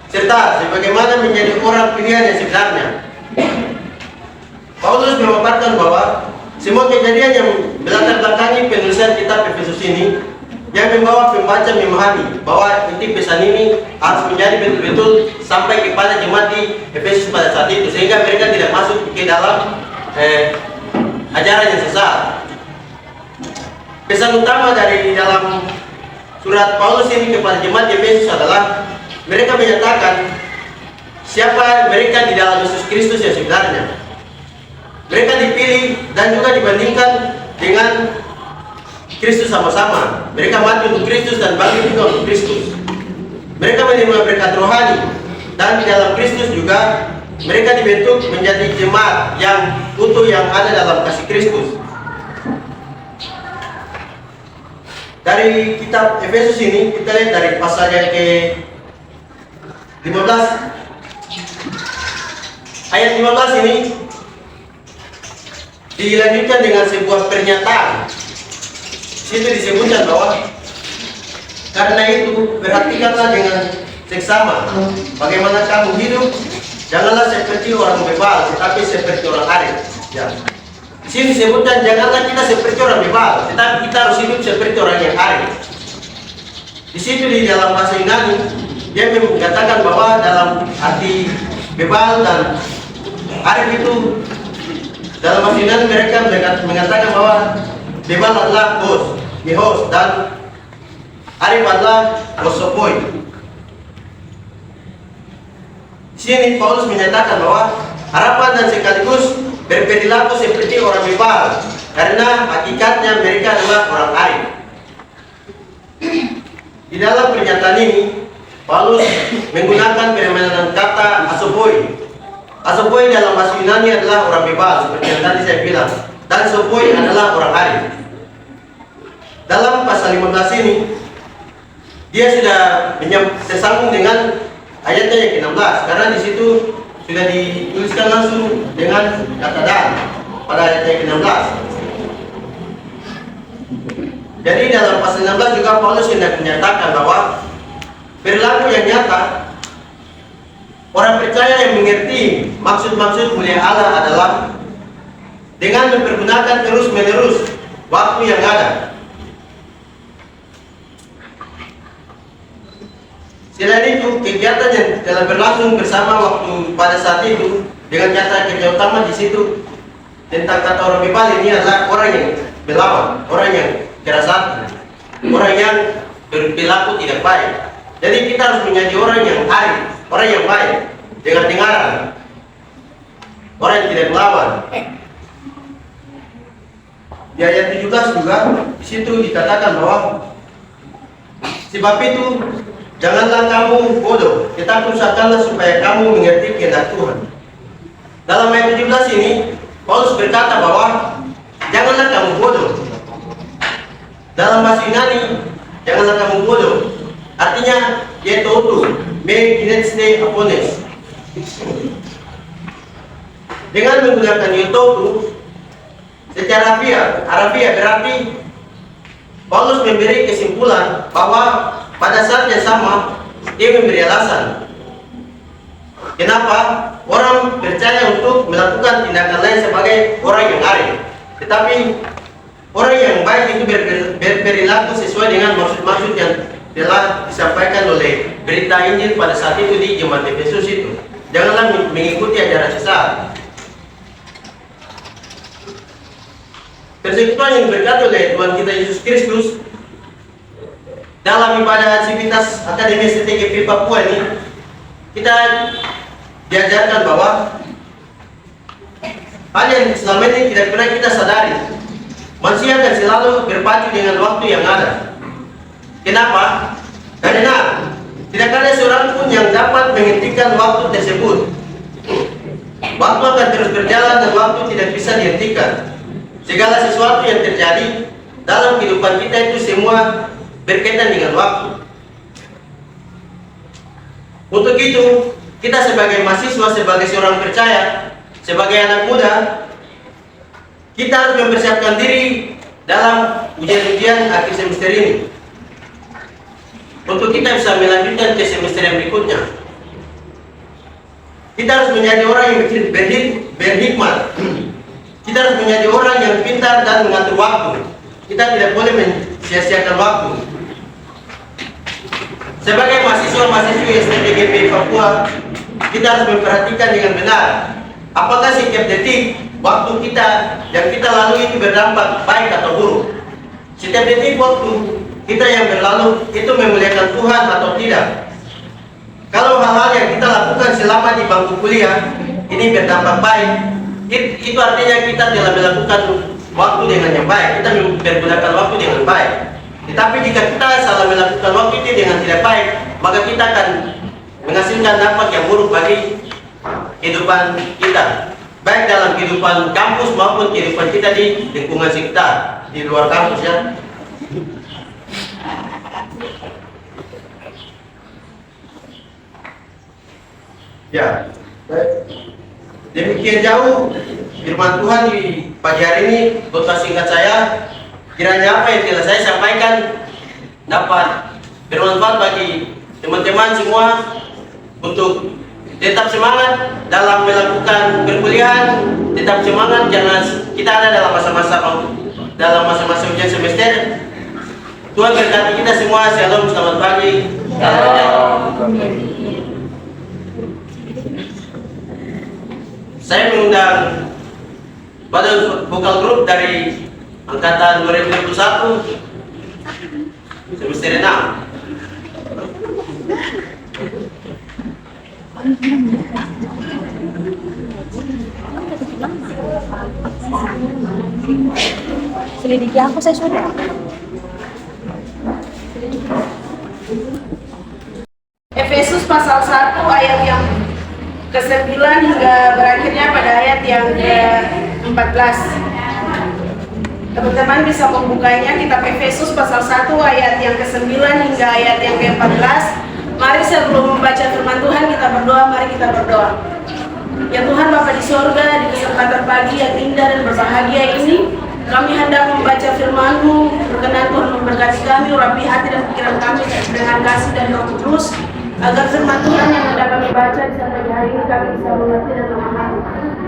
Speaker 5: serta sebagaimana menjadi orang pilihan yang sebenarnya. Paulus memaparkan bahwa semua kejadian yang melatar belakangi penulisan kitab Efesus ini yang membawa pembaca memahami bahwa inti pesan ini harus menjadi betul-betul sampai kepada jemaat di Efesus pada saat itu, sehingga mereka tidak masuk ke dalam ajaran yang sesat. pesan utama dari dalam surat Paulus ini kepada jemaat Efesus adalah mereka menyatakan siapa mereka di dalam Yesus Kristus yang sebenarnya. Mereka dipilih dan juga dibandingkan dengan Kristus sama-sama. Mereka mati untuk Kristus dan bangkit juga untuk Kristus. Mereka menerima berkat rohani dan di dalam Kristus juga mereka dibentuk menjadi jemaat yang utuh yang ada dalam kasih Kristus. Dari kitab Efesus ini kita lihat dari pasal yang ke-15 ayat 15 ini dilanjutkan dengan sebuah pernyataan. Situ disebutkan bahwa karena itu perhatikanlah dengan seksama bagaimana kamu hidup. Janganlah seperti orang bebal, tetapi seperti orang arif. Ya. Di sini disebutkan janganlah kita seperti orang bebal, tetapi kita harus hidup seperti orang yang arif. Di situ di dalam bahasa Yunani dia mengatakan bahwa dalam arti bebal dan arif itu dalam bahasa Yunani mereka mengatakan bahwa bebal adalah Yehos dan arif adalah Prosopoi. Di sini Paulus menyatakan bahwa harapan dan sekaligus berperilaku seperti orang bebal karena hakikatnya mereka adalah orang arif. Di dalam pernyataan ini Paulus menggunakan permainan kata asopoi. Asopoi dalam bahasa Yunani adalah orang bebal seperti yang tadi saya bilang, dan sopoi adalah orang arif. Dalam pasal 15 ini dia sudah tersambung dengan ayatnya yang ke-16 karena di situ sudah dituliskan langsung dengan kata dan pada ayat yang ke-16. Jadi dalam pasal 16 juga Paulus hendak menyatakan bahwa perilaku yang nyata orang percaya yang mengerti maksud-maksud mulia Allah adalah dengan mempergunakan terus-menerus waktu yang ada. Selain itu, kegiatan yang telah berlangsung bersama waktu pada saat itu dengan kata kerja utama di situ tentang kata orang bebal ini adalah orang yang melawan, orang yang keras hati, orang yang berperilaku tidak baik. Jadi kita harus menjadi orang yang arif, orang yang baik, dengar-dengaran, orang yang tidak melawan. Di ayat 17 juga di situ dikatakan bahwa sebab itu janganlah kamu bodoh, tetapi usahakanlah supaya kamu mengerti kehendak Tuhan. Dalam ayat 17 ini, Paulus berkata bahwa janganlah kamu bodoh. Dalam bahasa Yunani, janganlah kamu bodoh. Artinya, yaitu me kinetsne apones. Dengan menggunakan yototu, secara harafiah berarti Paulus memberi kesimpulan bahwa pada saat yang sama, dia memberi alasan kenapa orang percaya untuk melakukan tindakan lain sebagai orang yang arif. Tetapi orang yang baik itu berperilaku sesuai dengan maksud-maksud yang telah disampaikan oleh berita Injil pada saat itu di jemaat Efesus itu. Janganlah mengikuti ajaran sesat. Persekutuan yang berkati oleh Tuhan kita Yesus Kristus dalam ibadah aktivitas Akademi STGP Papua ini, kita diajarkan bahwa hal yang selama ini tidak pernah kita sadari, manusia akan selalu berpacu dengan waktu yang ada. Kenapa? Karena tidak ada seorang pun yang dapat menghentikan waktu tersebut. Waktu akan terus berjalan dan waktu tidak bisa dihentikan. Segala sesuatu yang terjadi dalam kehidupan kita itu semua berkaitan dengan waktu. Untuk itu, kita sebagai mahasiswa, sebagai seorang percaya, sebagai anak muda, kita harus mempersiapkan diri dalam ujian-ujian akhir semester ini untuk kita bisa melanjutkan ke semester yang berikutnya. Kita harus menjadi orang yang berhikmat. Kita harus menjadi orang yang pintar dan mengatur waktu. Kita tidak boleh mensia-siakan waktu. Sebagai mahasiswa-mahasiswi STGP Papua, kita harus memperhatikan dengan benar apakah setiap detik waktu kita yang kita lalui itu berdampak baik atau buruk. setiap detik waktu kita yang berlalu itu memuliakan Tuhan atau tidak. Kalau hal-hal yang kita lakukan selama di bangku kuliah ini berdampak baik, itu artinya kita telah melakukan waktu dengan yang baik, kita menggunakan waktu dengan baik. Tetapi jika kita salah melakukan waktu itu dengan tidak baik, maka kita akan menghasilkan dampak yang buruk bagi kehidupan kita, baik dalam kehidupan kampus maupun kehidupan kita di lingkungan sekitar di luar kampus ya. Ya, demikian jauh firman Tuhan di pagi hari ini. Khotbah singkat saya, kiranya apa yang telah saya sampaikan dapat bermanfaat bagi teman-teman semua untuk tetap semangat dalam melakukan perkuliahan, tetap semangat, jangan kita ada dalam masa-masa ujian semester. Tuhan berkati kita semua. Shalom, selamat pagi. Saya mengundang pada vokal grup dari angkatan 2021 semester 6.
Speaker 3: Selidiki aku, saya sudah.
Speaker 6: Efesus pasal 1 ayat yang ke-9 hingga berakhirnya pada ayat yang ke-14. Teman-teman bisa membukanya, kitab Efesus pasal 1 ayat yang ke-9 hingga ayat yang ke-14. Mari sebelum membaca firman Tuhan kita berdoa, mari kita berdoa. Ya Tuhan Bapa di sorga, di kesempatan pagi yang indah dan berbahagia ini, kami hendak membaca firman-Mu. Berkenan Tuhan memberkati kami, urapi hati dan pikiran kami dengan kasih dan Roh Kudus, agar firman Tuhan yang hendak kami baca di sampai hari ini kami bisa mengerti dan memahami.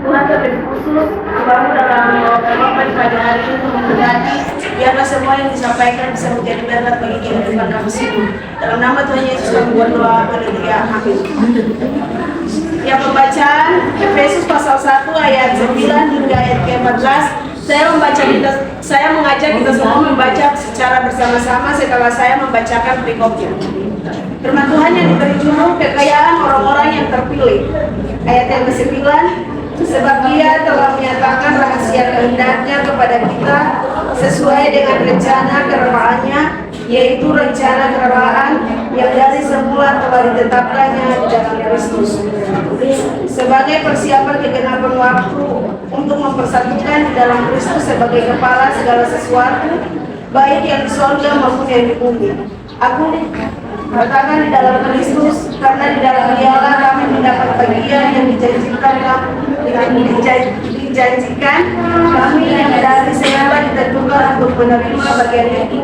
Speaker 6: Tuhan terlebih khusus, Tuhan dalam Bapak di pagi hari ini untuk memberkati, biarlah semua yang disampaikan bisa menjadi berkat bagi kehidupan kami semua. Dalam nama Tuhan Yesus kami berdoa, haleluya, amin. Ya, pembacaan Efesus pasal 1 ayat 9 hingga ayat ke-14. Saya mengajak kita semua membaca secara bersama-sama setelah saya membacakan perikopnya. Firman Tuhan yang diberi judul kekayaan orang-orang yang terpilih. Ayat yang ke-9, sebab Dia telah menyatakan rahasia kehendaknya kepada kita sesuai dengan rencana kerajaan-Nya, yaitu rencana kerajaan yang dari semula telah ditetapkannya di dalam Kristus sebagai persiapan kegenapan waktu untuk mempersatukan di dalam Kristus sebagai kepala segala sesuatu, baik yang di sorga maupun yang di bumi. Aku katakan di dalam Kristus, karena di dalam Dialah kami mendapat bagian yang dijanjikan kami yang dari semula ditentukan untuk menerima bagian itu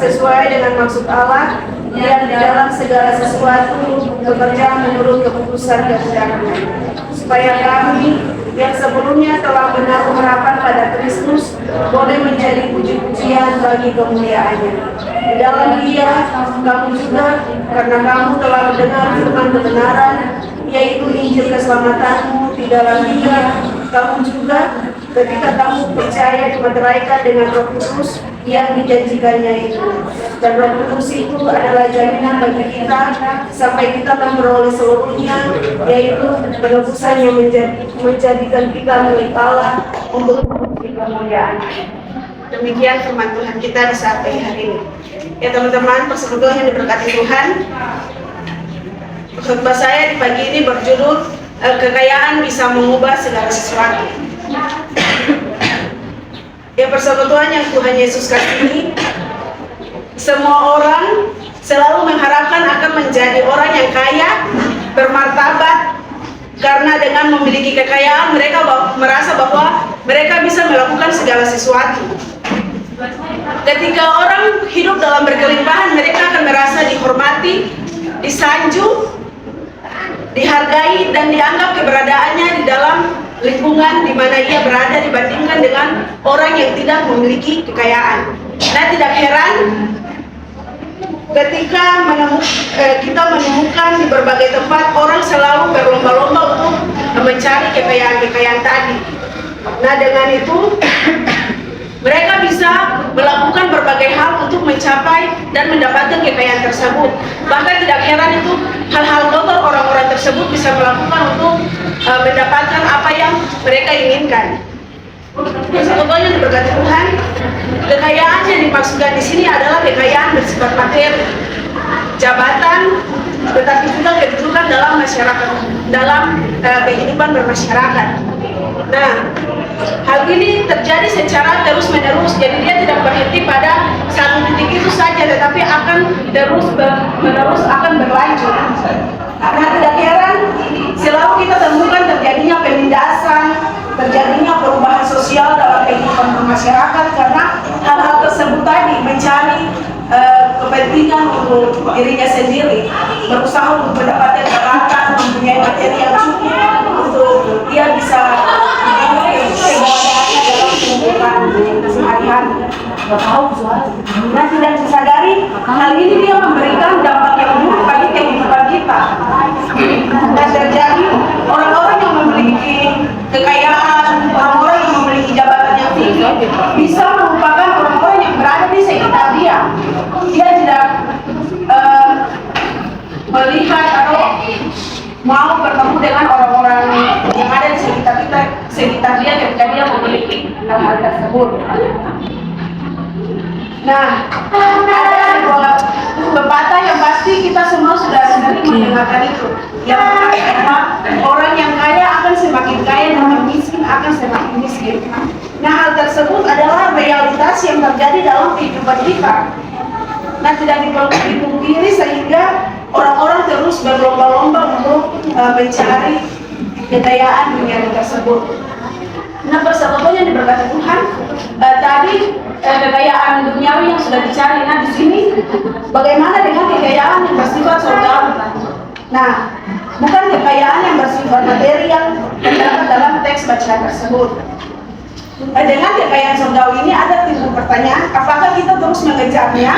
Speaker 6: sesuai dengan maksud Allah yang di dalam segala sesuatu bekerja menurut keputusan kehendaknya, supaya kami yang sebelumnya telah menaruh harapan pada Kristus boleh menjadi puji-pujian bagi kemuliaannya. Di dalam Dia kamu juga, karena kamu telah mendengar firman kebenaran, yaitu Injil keselamatanmu, di dalam Dia kamu juga ketika kamu percaya dimeteraikan dengan Roh Kudus yang dijanjikannya itu. Dan Roh Kudus itu adalah jaminan bagi kita sampai kita memperoleh seluruhnya, yaitu penebusan yang menjadikan kita milik Allah untuk kemuliaan. Demikian firman Tuhan kita di saat hari ini. Ya teman-teman, persekutuan yang diberkati Tuhan, khotbah saya di pagi ini berjudul kekayaan bisa mengubah segala sesuatu. Ya, persekutuan yang Tuhan Yesus kasih, semua orang selalu mengharapkan akan menjadi orang yang kaya, bermartabat, karena dengan memiliki kekayaan mereka merasa bahwa mereka bisa melakukan segala sesuatu. Ketika orang hidup dalam berkelimpahan, mereka akan merasa dihormati, disanjung, dihargai, dan dianggap keberadaannya di dalam lingkungan di mana ia berada dibandingkan dengan orang yang tidak memiliki kekayaan. Nah, tidak heran ketika kita menemukan di berbagai tempat orang selalu berlomba-lomba untuk mencari kekayaan-kekayaan tadi. Nah, dengan itu Mereka bisa melakukan berbagai hal untuk mencapai dan mendapatkan kekayaan tersebut. Bahkan tidak heran itu hal-hal kotor orang-orang tersebut bisa melakukan untuk mendapatkan apa yang mereka inginkan. Contohnya diberkati Tuhan, kekayaan yang dimaksudkan di sini adalah kekayaan bersifat materi, jabatan, tetapi juga kedudukan dalam masyarakat, dalam kehidupan bermasyarakat. Nah, hal ini terjadi secara terus-menerus, jadi dia tidak berhenti pada satu titik itu saja, tetapi akan terus-menerus akan berlanjut. Nah, tidak heran selalu kita temukan terjadinya penindasan, terjadinya perubahan sosial dalam kehidupan masyarakat karena hal-hal tersebut tadi mencari kepentingan untuk dirinya sendiri, berusaha untuk mendapatkan jabatan, mempunyai materi yang cukup untuk dia bisa kebahagiaannya dalam kehidupan sehari-hari. Nah, tidak disadari hal ini dia memberikan dampak yang buruk bagi kehidupan kita. Dan terjadi orang-orang yang memiliki kekayaan, orang-orang yang memiliki jabatan yang tinggi bisa merupakan orang-orang yang berada di sekitar dia. Dia tidak melihat atau mau bertemu dengan orang-orang yang ada di sekitar dia ketika dia memiliki hal-hal tersebut. Nah, ada sebuah pepatah yang pasti kita semua sudah sering mendengarkan itu, yang mengatakan orang yang kaya akan semakin kaya dan yang miskin akan semakin miskin. Nah, hal tersebut adalah realitas yang terjadi dalam kehidupan kita. Nah, tidak dipungkiri sehingga orang-orang terus berlomba-lomba untuk mencari kekayaan dunia tersebut. Nah, persahabatannya diberkati Tuhan. Tadi kekayaan duniawi yang sudah dicari. Nah, di sini bagaimana dengan kekayaan yang bersifat surgawi? Nah, bukan kekayaan yang bersifat materi yang terdapat dalam teks bacaan tersebut. Dengan kekayaan surgawi ini ada timbul pertanyaan, apakah kita terus mengejarnya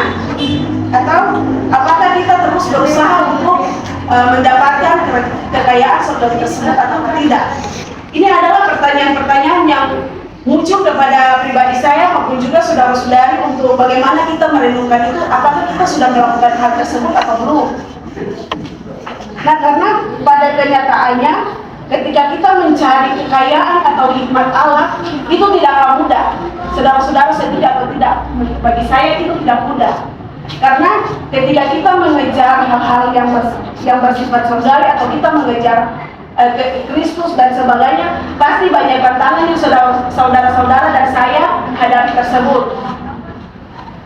Speaker 6: atau apakah kita terus berusaha untuk mendapatkan kekayaan surgawi tersebut atau tidak? Ini adalah pertanyaan-pertanyaan yang muncul kepada pribadi saya maupun juga saudara-saudari untuk bagaimana kita merenungkan itu, apakah kita sudah melakukan hal tersebut atau belum. Nah, karena pada kenyataannya ketika kita mencari kekayaan atau hikmat Allah itu tidaklah mudah. Saudara-saudara setuju atau tidak? Bagi saya itu tidak mudah. Karena ketika kita mengejar hal-hal yang bersifat surgawi atau kita mengejar Kristus dan sebagainya, pasti banyak tantangan yang saudara-saudara dan saya hadapi tersebut.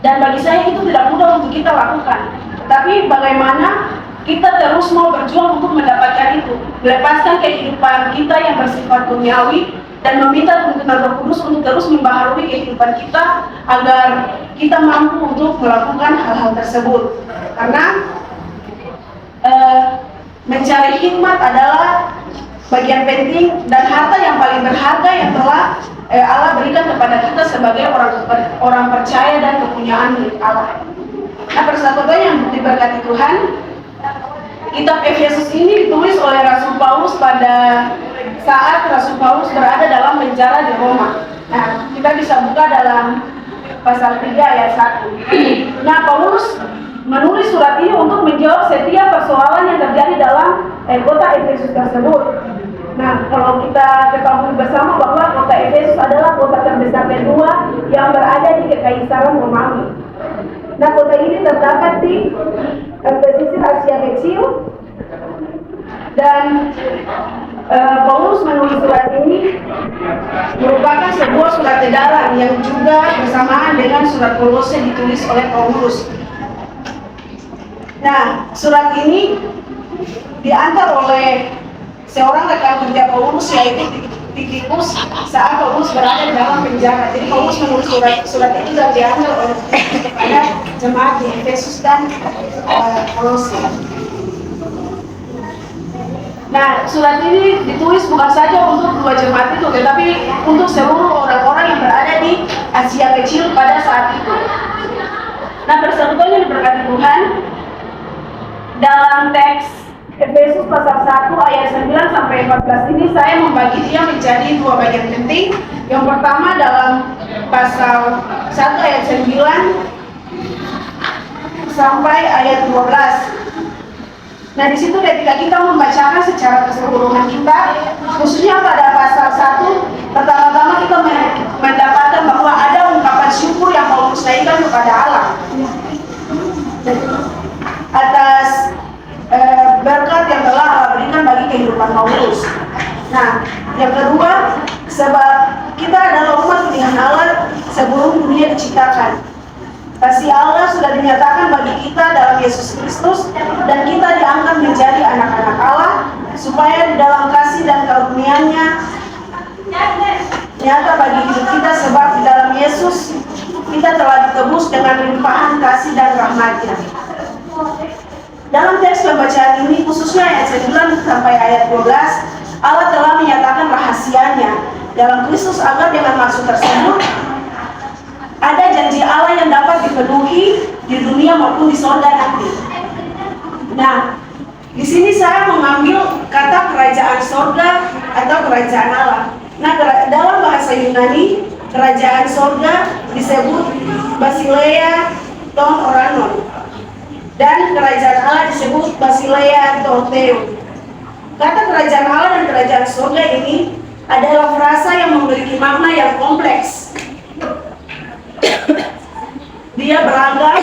Speaker 6: Dan bagi saya itu tidak mudah untuk kita lakukan. Tapi bagaimana kita terus mau berjuang untuk mendapatkan itu, melepaskan kehidupan kita yang bersifat duniawi dan meminta tuntunan Roh Kudus untuk terus membaharui kehidupan kita agar kita mampu untuk melakukan hal-hal tersebut. Karena mencari hikmat adalah bagian penting dan harta yang paling berharga yang telah Allah berikan kepada kita sebagai orang percaya dan kepunyaan milik Allah. Nah, persahabatan yang diberkati Tuhan, kitab Efesus ini ditulis oleh Rasul Paulus pada saat Rasul Paulus berada dalam penjara di Roma. Nah, kita bisa buka dalam pasal 3 ayat 1. Nah, Paulus menulis surat ini untuk menjawab setiap persoalan yang terjadi dalam kota Efesus tersebut. Nah, kalau kita ketahui bersama bahwa kota Efesus adalah kota terbesar kedua yang berada di Kekaisaran Romawi. Nah, kota ini terdapat di pesisir Asia Kecil dan Paulus menulis surat ini merupakan sebuah surat edaran yang juga bersamaan dengan surat Kolose ditulis oleh Paulus. Nah, surat ini diantar oleh seorang rekan kerja Paulus yaitu Tikikus saat Paulus berada di dalam penjara. Jadi Paulus menulis surat itu dan diantar oleh kepada jemaat di Efesus dan Kolose. Nah, surat ini ditulis bukan saja untuk dua jemaat itu, tetapi untuk seluruh orang-orang yang berada di Asia Kecil pada saat itu. Nah, persekutuan yang diberkati Tuhan, dalam teks Efesus pasal 1 ayat 9 sampai 14 ini saya membagi dia menjadi dua bagian penting. Yang pertama dalam pasal 1 ayat 9 sampai ayat 12. Nah, di situ ketika kita membacakan secara keseluruhan kita, khususnya pada pasal 1, pertama-tama kita mendapatkan bahwa ada ungkapan syukur yang Paulus naikkan kepada Allah atas berkat yang telah Allah berikan bagi kehidupan Paulus. Nah, yang kedua, sebab kita adalah umat pilihan Allah sebelum dunia diciptakan. Kasih Allah sudah dinyatakan bagi kita dalam Yesus Kristus, dan kita diangkat menjadi anak-anak Allah, supaya di dalam kasih dan karunia-Nya nyata bagi hidup kita, sebab di dalam Yesus kita telah ditebus dengan limpahan kasih dan rahmat-Nya. Dalam teks pembacaan ini, khususnya ayat 9 sampai ayat 12, Allah telah menyatakan rahasianya dalam Kristus agar dengan maksud tersebut ada janji Allah yang dapat dipenuhi di dunia maupun di sorga nanti. Nah, di sini saya mengambil kata kerajaan sorga atau kerajaan Allah. Nah, dalam bahasa Yunani, kerajaan sorga disebut Basileia ton Oranon, dan kerajaan Allah disebut Basileia ton Theo. Kata kerajaan Allah dan kerajaan sorga ini adalah frasa yang memiliki makna yang kompleks. Dia beragam,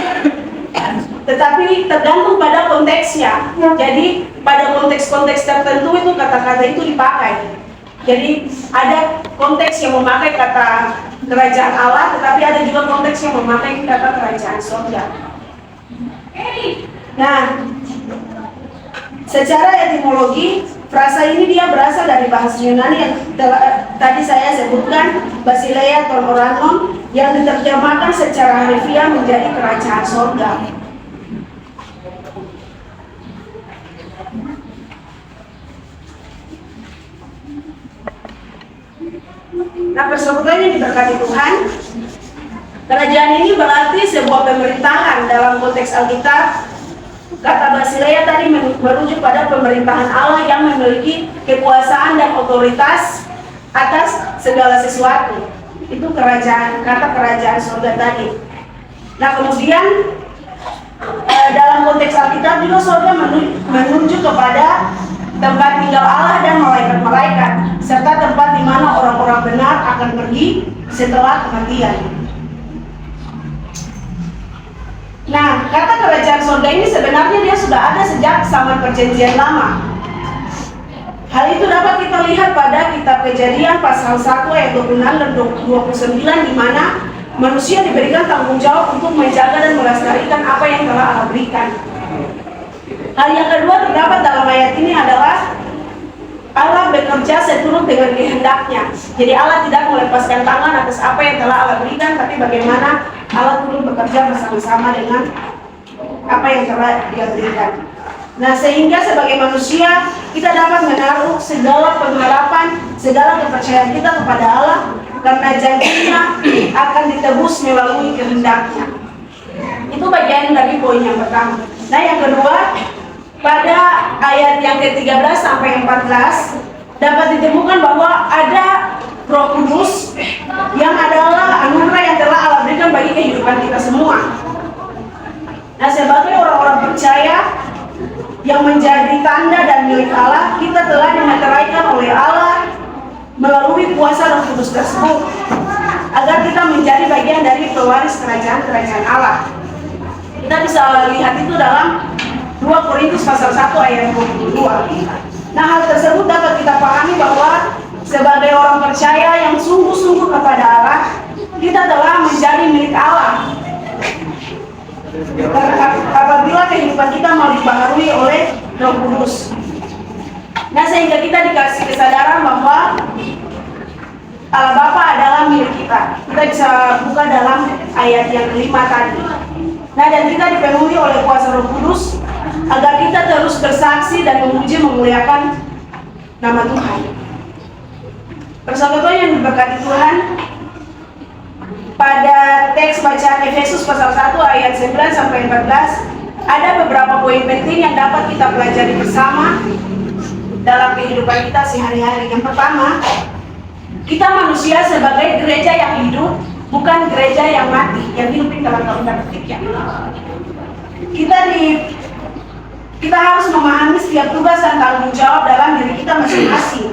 Speaker 6: tetapi tergantung pada konteksnya. Jadi pada konteks-konteks tertentu itu kata-kata itu dipakai. Jadi ada konteks yang memakai kata kerajaan Allah, tetapi ada juga konteks yang memakai kata kerajaan surga. Nah, secara etimologi, frasa ini dia berasal dari bahasa Yunani yang tadi saya sebutkan, Basileia ton Oranon, yang diterjemahkan secara harfiah menjadi kerajaan surga. Nah, persekutuan yang diberkati Tuhan, kerajaan ini berarti sebuah pemerintahan dalam konteks Alkitab. Kata Basileia tadi merujuk pada pemerintahan Allah yang memiliki kekuasaan dan otoritas atas segala sesuatu. Itu kerajaan, kata kerajaan surga tadi. Nah, kemudian dalam konteks Alkitab juga surga menunjuk kepada tempat tinggal Allah dan malaikat-malaikat, serta tempat di mana orang-orang benar akan pergi setelah kematian. Nah, kata kerajaan surga ini sebenarnya dia sudah ada sejak zaman perjanjian lama. Hal itu dapat kita lihat pada kitab Kejadian pasal 1 ayat 26 dan 29, di mana manusia diberikan tanggung jawab untuk menjaga dan melestarikan apa yang telah Allah berikan. Hal yang kedua terdapat dalam ayat ini adalah Allah bekerja seturut dengan kehendaknya. Jadi Allah tidak melepaskan tangan atas apa yang telah Allah berikan, tapi bagaimana Allah turut bekerja bersama-sama dengan apa yang telah Dia berikan. Nah, sehingga sebagai manusia kita dapat menaruh segala pengharapan, segala kepercayaan kita kepada Allah, karena janjinya akan ditebus melalui kehendaknya. Itu bagian dari poin yang pertama. Nah, yang kedua, pada ayat yang ke-13 sampai 14 dapat ditemukan bahwa ada Roh Kudus yang adalah anugerah yang telah Allah berikan bagi kehidupan kita semua. Nah, sebagai orang-orang percaya yang menjadi tanda dan milik Allah, kita telah dimeteraikan oleh Allah melalui kuasa Roh Kudus tersebut, agar kita menjadi bagian dari pewaris kerajaan Allah. Kita bisa lihat itu dalam 2 Korintus pasal 1 ayat 22. Nah, hal tersebut dapat kita pahami bahwa sebagai orang percaya yang sungguh-sungguh kepada Allah, kita telah menjadi milik Allah. Apabila kehidupan kita mau dibaharui oleh Roh Kudus. Nah, sehingga kita dikasih kesadaran bahwa Allah Bapa adalah milik kita. Kita bisa buka dalam ayat yang kelima tadi. Nah, dan kita dipenuhi oleh kuasa Roh Kudus agar kita terus bersaksi dan memuji memuliakan nama Tuhan. Persahabatan yang diberkati Tuhan, pada teks bacaan Efesus pasal 1 ayat 9 sampai 14, ada beberapa poin penting yang dapat kita pelajari bersama dalam kehidupan kita sehari-hari. Yang pertama, kita manusia sebagai gereja yang hidup, bukan gereja yang mati, yang hidup dalam tanda petik ya. Kita harus memahami setiap tugas dan tanggung jawab dalam diri kita masing-masing.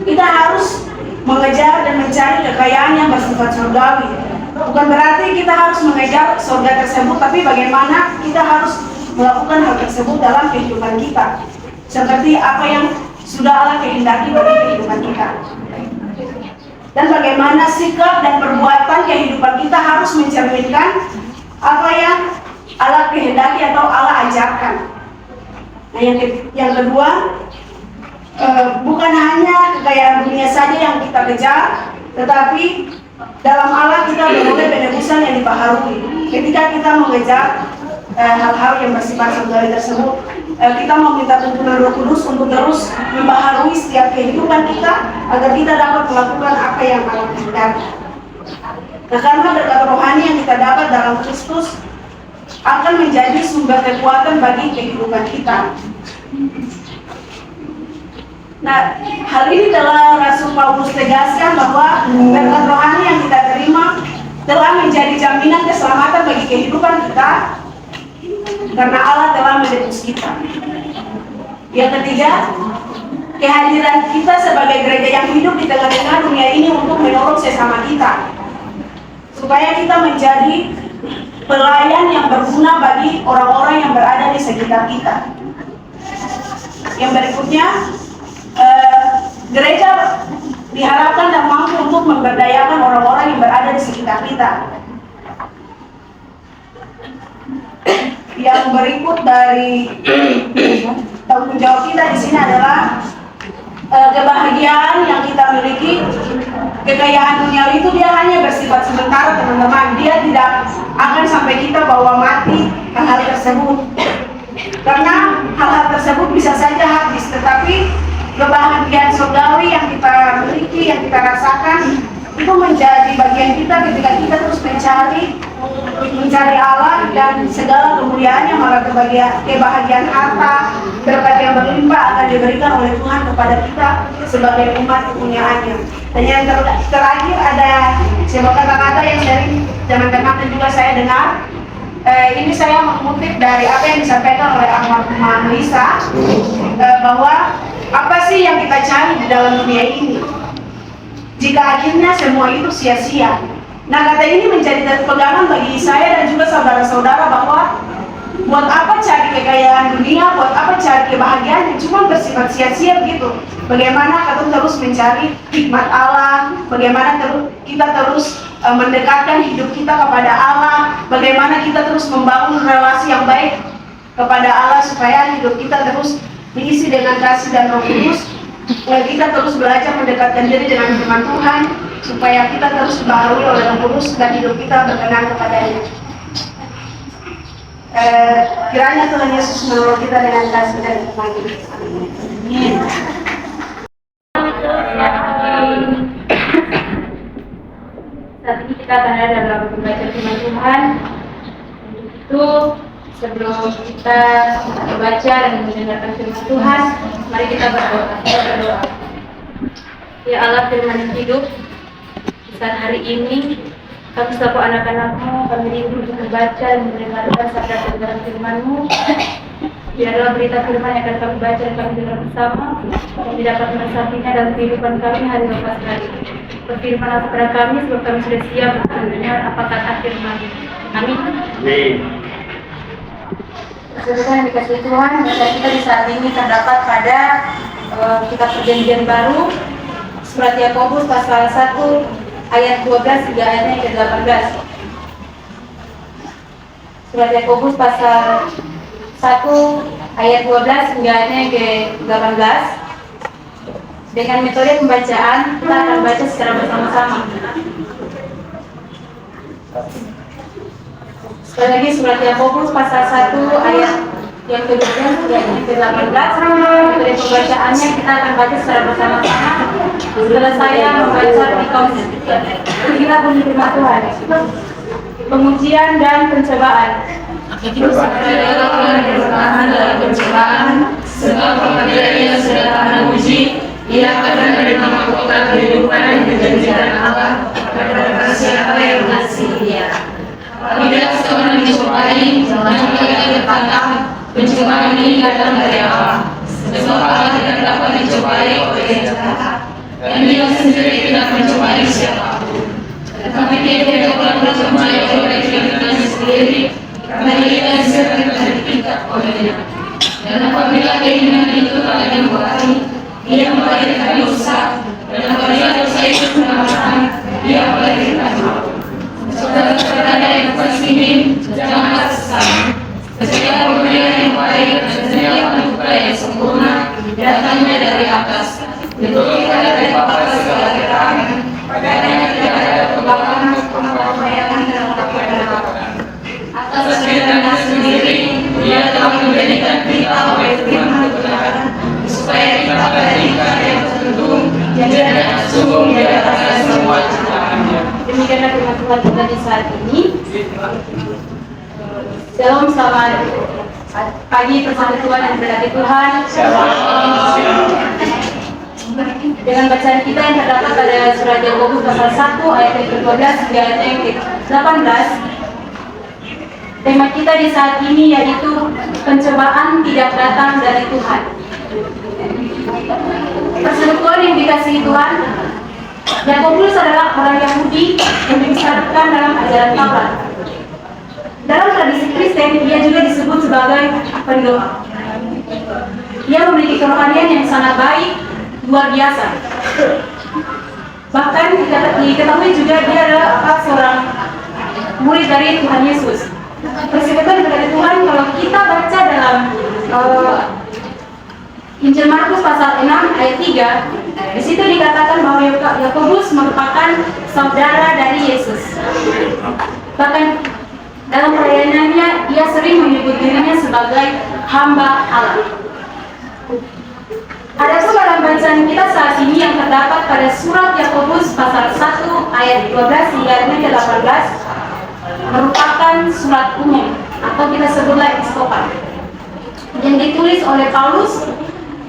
Speaker 6: Kita harus mengejar dan mencari kekayaan yang bersifat surgawi. Bukan berarti kita harus mengejar surga tersebut, tapi bagaimana kita harus melakukan hal tersebut dalam kehidupan kita. Seperti apa yang sudah Allah kehendaki bagi kehidupan kita. Dan bagaimana sikap dan perbuatan kehidupan kita harus mencerminkan apa yang Allah kehendaki atau Allah ajarkan. Nah, yang kedua, bukan hanya kekayaan dunia saja yang kita kejar, tetapi dalam Allah kita beroleh penebusan yang dibaharui. Ketika kita mengejar hal-hal yang bersifat surgawi tersebut, kita meminta tuntunan Roh Kudus untuk terus membaharui setiap kehidupan kita agar kita dapat melakukan apa yang Allah kehendaki. Nah, karena berkat rohani yang kita dapat dalam Kristus akan menjadi sumber kekuatan bagi kehidupan kita. Nah, hal ini telah Rasul Paulus tegaskan bahwa berkat rohani yang kita terima telah menjadi jaminan keselamatan bagi kehidupan kita karena Allah telah menebus kita. Yang ketiga, kehadiran kita sebagai gereja yang hidup di tengah-tengah dunia ini untuk menolong sesama kita, supaya kita menjadi pelayan yang berguna bagi orang-orang yang berada di sekitar kita. Yang berikutnya, gereja diharapkan dan mampu untuk memberdayakan orang-orang yang berada di sekitar kita. Yang berikut dari tanggung jawab kita di sini adalah kebahagiaan yang kita miliki. Kekayaan duniawi itu dia hanya bersifat sementara, teman-teman. Dia tidak akan sampai kita bawa mati hal-hal tersebut. Karena hal-hal tersebut bisa saja habis, tetapi kebahagiaan surgawi yang kita miliki, yang kita rasakan, itu menjadi bagian kita ketika kita terus mencari Allah dan segala kemuliaannya, malah kebahagiaan harta, berkat yang berlimpah akan diberikan oleh Tuhan kepada kita sebagai umat kepunyaannya. Dan yang terakhir ada sebuah kata-kata yang sering teman-teman dan juga saya dengar. Ini saya mengutip dari apa yang disampaikan oleh almarhumah Lisa, bahwa apa sih yang kita cari di dalam dunia ini jika akhirnya semua itu sia-sia. Nah, kata ini menjadi pegangan bagi saya dan juga saudara-saudara bahwa buat apa cari kekayaan dunia, buat apa cari kebahagiaan yang cuma bersifat sia-sia begitu. Bagaimana kita terus mencari hikmat Allah, bagaimana kita terus mendekatkan hidup kita kepada Allah, bagaimana kita terus membangun relasi yang baik kepada Allah supaya hidup kita terus diisi dengan kasih dan Roh Kudus. Kita terus belajar mendekatkan diri dengan firman Tuhan supaya kita terus dibaharui oleh Roh Kudus dan hidup kita berkenan kepada-Nya. Kiranya Tuhan Yesus menolong kita dengan kasih dan hikmat-Nya. Amin.
Speaker 1: Saat ini kita akan ada dalam membaca firman Tuhan. Itu sebelum kita membaca dan mendengarkan firman Tuhan, mari kita berdoa. Ya Allah, firman yang hidup, saat hari ini kami selaku anak-anak-Mu, kami rindu untuk membaca dan mendengarkan sabda kebenaran firman-Mu. Biarlah berita firman yang akan kami baca dan kami dengar bersama, kami dapat meresapinya dalam kehidupan kami hari lepas hari. Berfirmanlah kepada kami sebab kami sudah siap untuk mendengar apa kata firman. Amin. Saudara yang dikasihi Tuhan, bacaan kita di saat ini terdapat pada kitab Perjanjian Baru, surat Yakobus pasal 1 ayat 12 hingga ayatnya yang ke-18. Surat Yakobus pasal 1 ayat 12 hingga ayatnya yang ke-18. Dengan metode pembacaan, kita akan baca secara bersama-sama. Sekali lagi, surat Yakobus pasal 1 ayat yang ke-12 hingga yang ke-18. Metode pembacaannya kita akan baca secara bersama-sama. Setelah saya membaca kita bunyi firman Tuhan. Pengujian dan pencobaan.
Speaker 3: Itu saudara Tuhan bertahan dalam pencobaan, sebab apabila ia sudah tahan uji, ia akan menerima mahkota kehidupan yang dijanjikan Allah kepada siapa yang mengasihi dia. Apabila seorang dicobai, jangan ia tertangkap. Pencobaan ini datang dari Allah, sebab Allah tidak dapat dicobai oleh yang jahat, dan Dia sendiri tidak mencobai siapapun. Tetapi Dia tidak dapat dicobai oleh keinginannya sendiri, karena Ia sendiri diikat olehnya. Dan apabila keinginan itu telah dimulai, Ia melahirkan dosa, dan apabila dosa itu kemarahan, Ia melahirkan maut. Saudara-saudara yang kasihi, janganlah sesat. Setiap pemberian yang baik dan setiap anugerah yang sempurna datangnya dari atas. Diturunkan dari Bapa segala kekayaan, padanya tidak ada pembahasan maupun pembayaran dalam kebenaran. Atas kehendak sendiri, Dia telah menjadikan kita oleh firman kebenaran, supaya kita beriman yang tertentu, jadi sungguh di atas semua ciptaannya.
Speaker 1: Demikianlah firman Tuhan kita di saat ini. Shalom, selamat pagi bersama Tuhan dan berkati Tuhan. Dengan bacaan kita yang terdapat pada surat Yakobus pasal 1 ayat yang ke-12 hingga ayat yang ke-18. Tema kita di saat ini yaitu pencobaan tidak datang dari Tuhan. Persekutuan yang dikasihi Tuhan, Yakobus adalah orang Yahudi yang dibesarkan dalam ajaran Taurat. Dalam tradisi Kristen, ia juga disebut sebagai pendoa. Ia memiliki kerohanian yang sangat baik, luar biasa. Bahkan diketahui juga dia adalah seorang murid dari Tuhan Yesus. Persekutuan dari Tuhan, kalau kita baca dalam Injil Markus pasal 6 ayat 3, di situ dikatakan bahwa Yakobus merupakan saudara dari Yesus. Bahkan dalam pelayanannya, ia sering menyebut dirinya sebagai hamba Allah. Adapun dalam bacaan kita saat ini yang terdapat pada surat Yakobus pasal 1 ayat 12 hingga 18 merupakan surat umum atau kita sebutlah episkopal yang ditulis oleh Paulus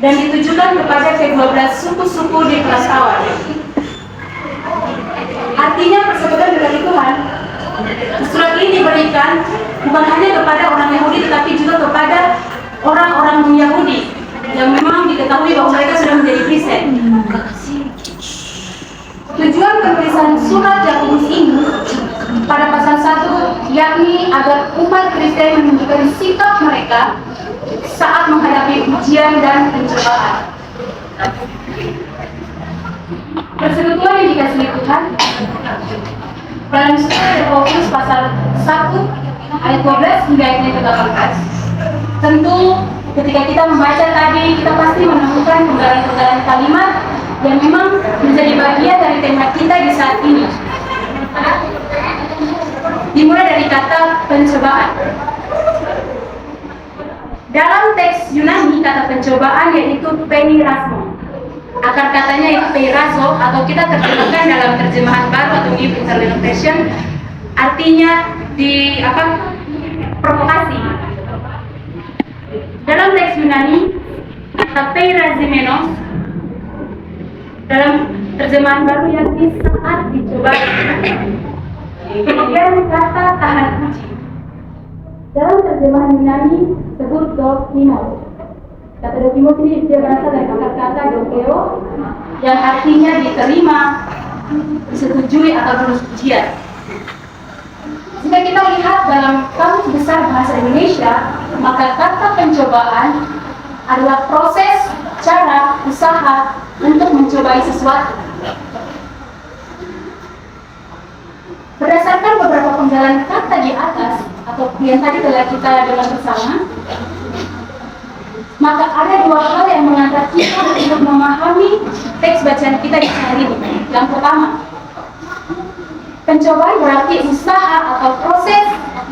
Speaker 1: dan ditujukan kepada ke-12 suku-suku di Prastawa. Artinya persekutuan dari Tuhan. Surat ini diberikan bukan hanya kepada orang Yahudi tetapi juga kepada orang-orang Yahudi yang memang diketahui bahwa mereka sudah menjadi Kristen. Tujuan penulisan surat Yakobus ini pada pasal 1 yakni agar umat Kristen menunjukkan sikap mereka saat menghadapi ujian dan pencobaan. Persekutuan yang dikasihi Tuhan, dalam surat Yakobus pasal 1 ayat 12 hingga ayat ke-18. Tentu ketika kita membaca tadi, kita pasti menemukan penggalan-penggalan kalimat yang memang menjadi bagian dari tema kita di saat ini. Dimulai dari kata pencobaan. Dalam teks Yunani, kata pencobaan yaitu peirasmo. Akar katanya yaitu peirazo, atau kita terjemahkan dalam terjemahan baru atau New International Version, artinya provokasi. Dalam teks Yunani, kata peirazimenos dalam terjemahan baru yakni saat dicoba. Kemudian kata tahan uji. Dalam terjemahan Yunani sebut dokimos. Kata dokimos ini dia berasal dari akar kata dokeo yang artinya diterima, disetujui atau lulus ujian. Jika kita lihat dalam Kamus Besar Bahasa Indonesia, maka kata pencobaan adalah proses, cara, usaha untuk mencobai sesuatu. Berdasarkan beberapa penggalan kata di atas atau yang tadi telah kita dengar bersama, maka ada dua hal yang mengantar kita untuk memahami teks bacaan kita di hari ini. Yang pertama, pencobaan berarti usaha atau proses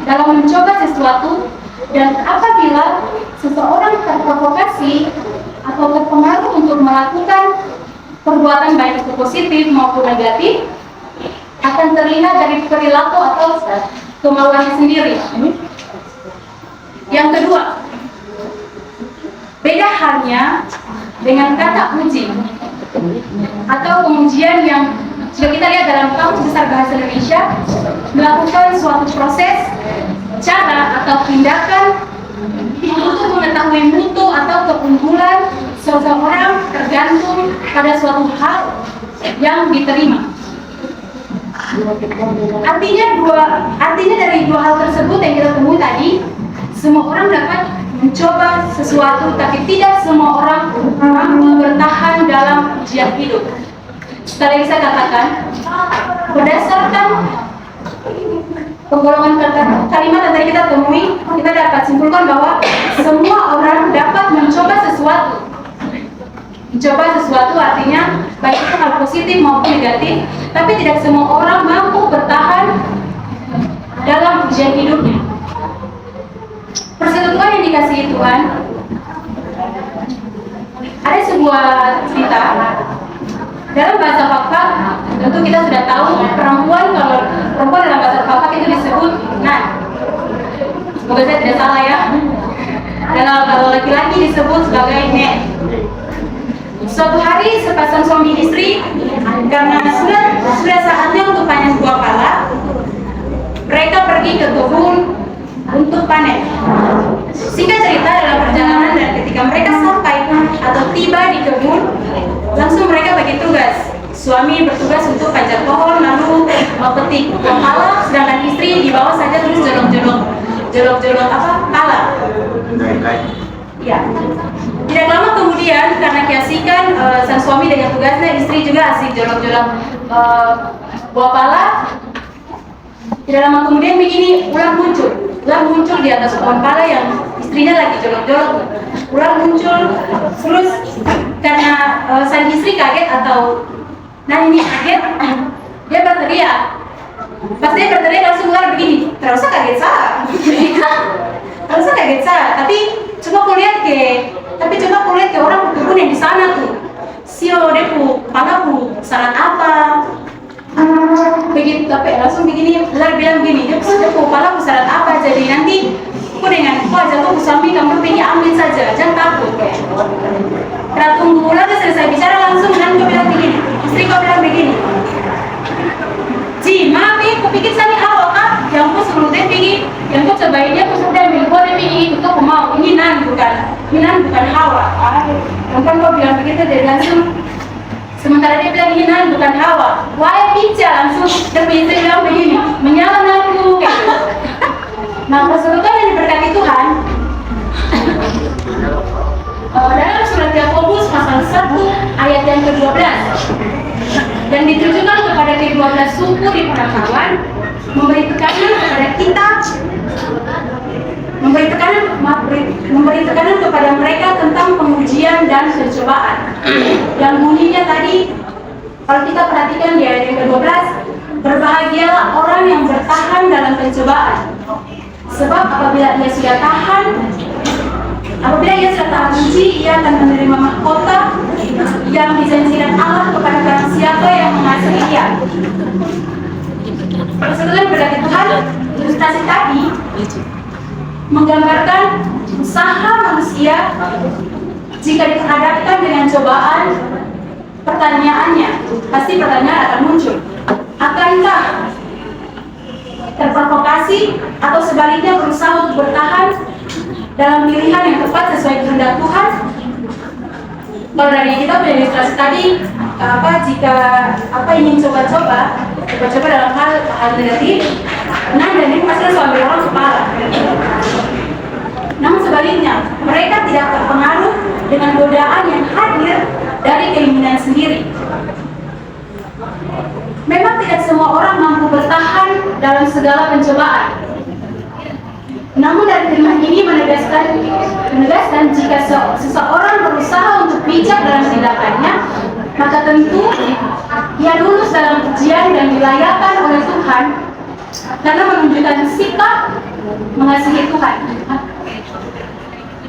Speaker 1: dalam mencoba sesuatu, dan apabila seseorang terprovokasi atau terpengaruh untuk melakukan perbuatan baik itu positif maupun negatif, akan terlihat dari perilaku atau kemauannya sendiri. Yang kedua, beda halnya dengan kata uji atau pengujian yang sudah kita lihat dalam Kamus Besar Bahasa Indonesia, melakukan suatu proses, cara atau tindakan untuk mengetahui mutu atau keunggulan seseorang tergantung pada suatu hal yang diterima. Artinya dari dua hal tersebut yang kita temui tadi, semua orang dapat mencoba sesuatu, tapi tidak semua orang mampu bertahan dalam ujian hidup. Sekali saya katakan, berdasarkan penggolongan kalimat yang tadi kita temui, kita dapat simpulkan bahwa semua orang dapat mencoba sesuatu. Mencoba sesuatu artinya baik itu hal positif maupun negatif, tapi tidak semua orang mampu bertahan dalam ujian hidupnya. Persekutuan yang dikasihi Tuhan, ada sebuah cerita dalam bahasa Fakfak. Tentu kita sudah tahu perempuan dalam bahasa Fakfak itu disebut nan. Semoga saya tidak salah ya. Dan kalau laki-laki disebut sebagai nek. Suatu hari sepasang suami istri, karena sudah saatnya untuk panen buah pala, mereka pergi ke kebun untuk panen. Singkat cerita, dalam perjalanan dan ketika mereka sampai atau tiba di kebun, langsung mereka bagi tugas. Suami bertugas untuk panjat pohon lalu petik buah pala, sedangkan istri di bawah saja terus jolok-jolok pala. Ya. Tidak lama kemudian, karena keasikan sang suami dengan tugasnya, istri juga asik jolok-jolok buah pala. Tidak lama kemudian begini, ular muncul di atas pohon pala yang istrinya lagi jolok-jolok. Ular muncul, terus karena sang istri kaget atau kaget, dia berteriak. Pas dia berteriak langsung ular begini, terusnya kaget saya. Tapi coba kau lihat ke orang kebun yang di sana tuh. Sio depu, palaku, salat apa? Begitu, tapi langsung begini, ular bilang begini, depu, palaku salat apa? Jadi nanti aku dengan aja tuh suami kamu pergi ambil saja, jangan takut. Karena tunggu ular selesai bicara langsung dan kau bilang begini, istri kau bilang begini. Ji, mami, aku pikir saya awak kah? Yang aku sebelum dia pergi, yang aku cobain dia, aku sudah ambil boleh pergi, itu aku mau. Ini nan bukan hawa. Kan kau bilang begitu, dia langsung. Sementara dia bilang ini nan bukan hawa. Wah, pica langsung. Dan istri bilang begini, menyala aku. Nah, persekutuan yang diberkati Tuhan. Dalam surat Yakobus pasal 1 ayat yang ke-12. Dan ditujukan kepada ke-12 suku di perantauan, memberi tekanan kepada mereka tentang pengujian dan pencobaan. Yang bunyinya tadi, kalau kita perhatikan di ayat yang ke-12, berbahagialah orang yang bertahan dalam pencobaan. Sebab apabila ia sudah tahan uji, ia akan menerima mahkota yang dijanjikan Allah kepada barang siapa yang mengasihi dia. Persekutuan berkati Tuhan, ilustrasi tadi menggambarkan usaha manusia jika dihadapkan dengan cobaan. Pertanyaannya, pasti pertanyaan akan muncul. Akankah terprovokasi atau sebaliknya berusaha untuk bertahan dalam pilihan yang tepat sesuai kehendak Tuhan? Kalau dari kita punya ilustrasi tadi, jika ingin coba-coba dalam hal negatif, dan ini pasti suami orang kepala. Namun sebaliknya, mereka tidak terpengaruh dengan godaan yang hadir dari keinginan sendiri. Memang tidak semua orang mampu bertahan dalam segala pencobaan. Namun dari firman ini menegaskan jika seseorang berusaha untuk bijak dalam tindakannya, maka tentu ia lulus dalam ujian dan dilayakan oleh Tuhan karena menunjukkan sikap mengasihi Tuhan.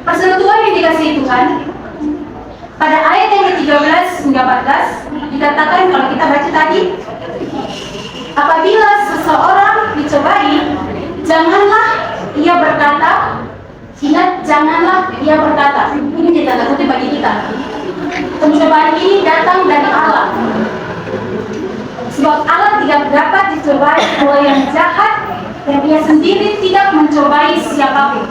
Speaker 1: Persekutuan yang dikasihi Tuhan, pada ayat yang ke-13 hingga 14 dikatakan, kalau kita baca tadi, apabila seseorang dicobai, janganlah ia berkata, janganlah ia berkata, ini jadi tanda kutip bagi kita, pencobaan ini datang dari Allah. Sebab Allah tidak dapat dicobai oleh yang jahat, dan ia sendiri tidak mencobai siapapun.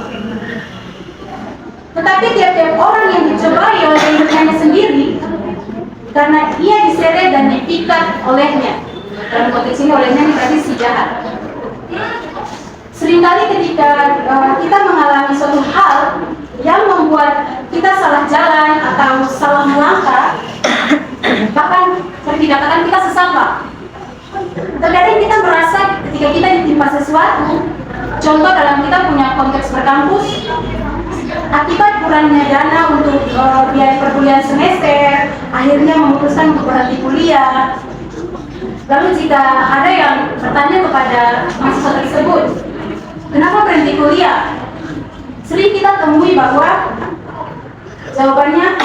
Speaker 1: Tetapi tiap-tiap orang yang dicobai oleh dirinya sendiri, karena ia diseret dan diikat olehnya. Dalam konteks ini olehnya berarti si jahat. Seringkali ketika kita mengalami suatu hal yang membuat kita salah jalan atau salah melangkah, bahkan seperti dikatakan kita sesat, Pak. Terkadang kita merasa ketika kita ditimpa sesuatu, contoh dalam kita punya konteks berkampus, akibat kurangnya dana untuk biaya perkuliahan semester, akhirnya memutuskan untuk berhenti kuliah. Lalu jika ada yang bertanya kepada mahasiswa tersebut, kenapa berhenti kuliah? Sering kita temui bahwa jawabannya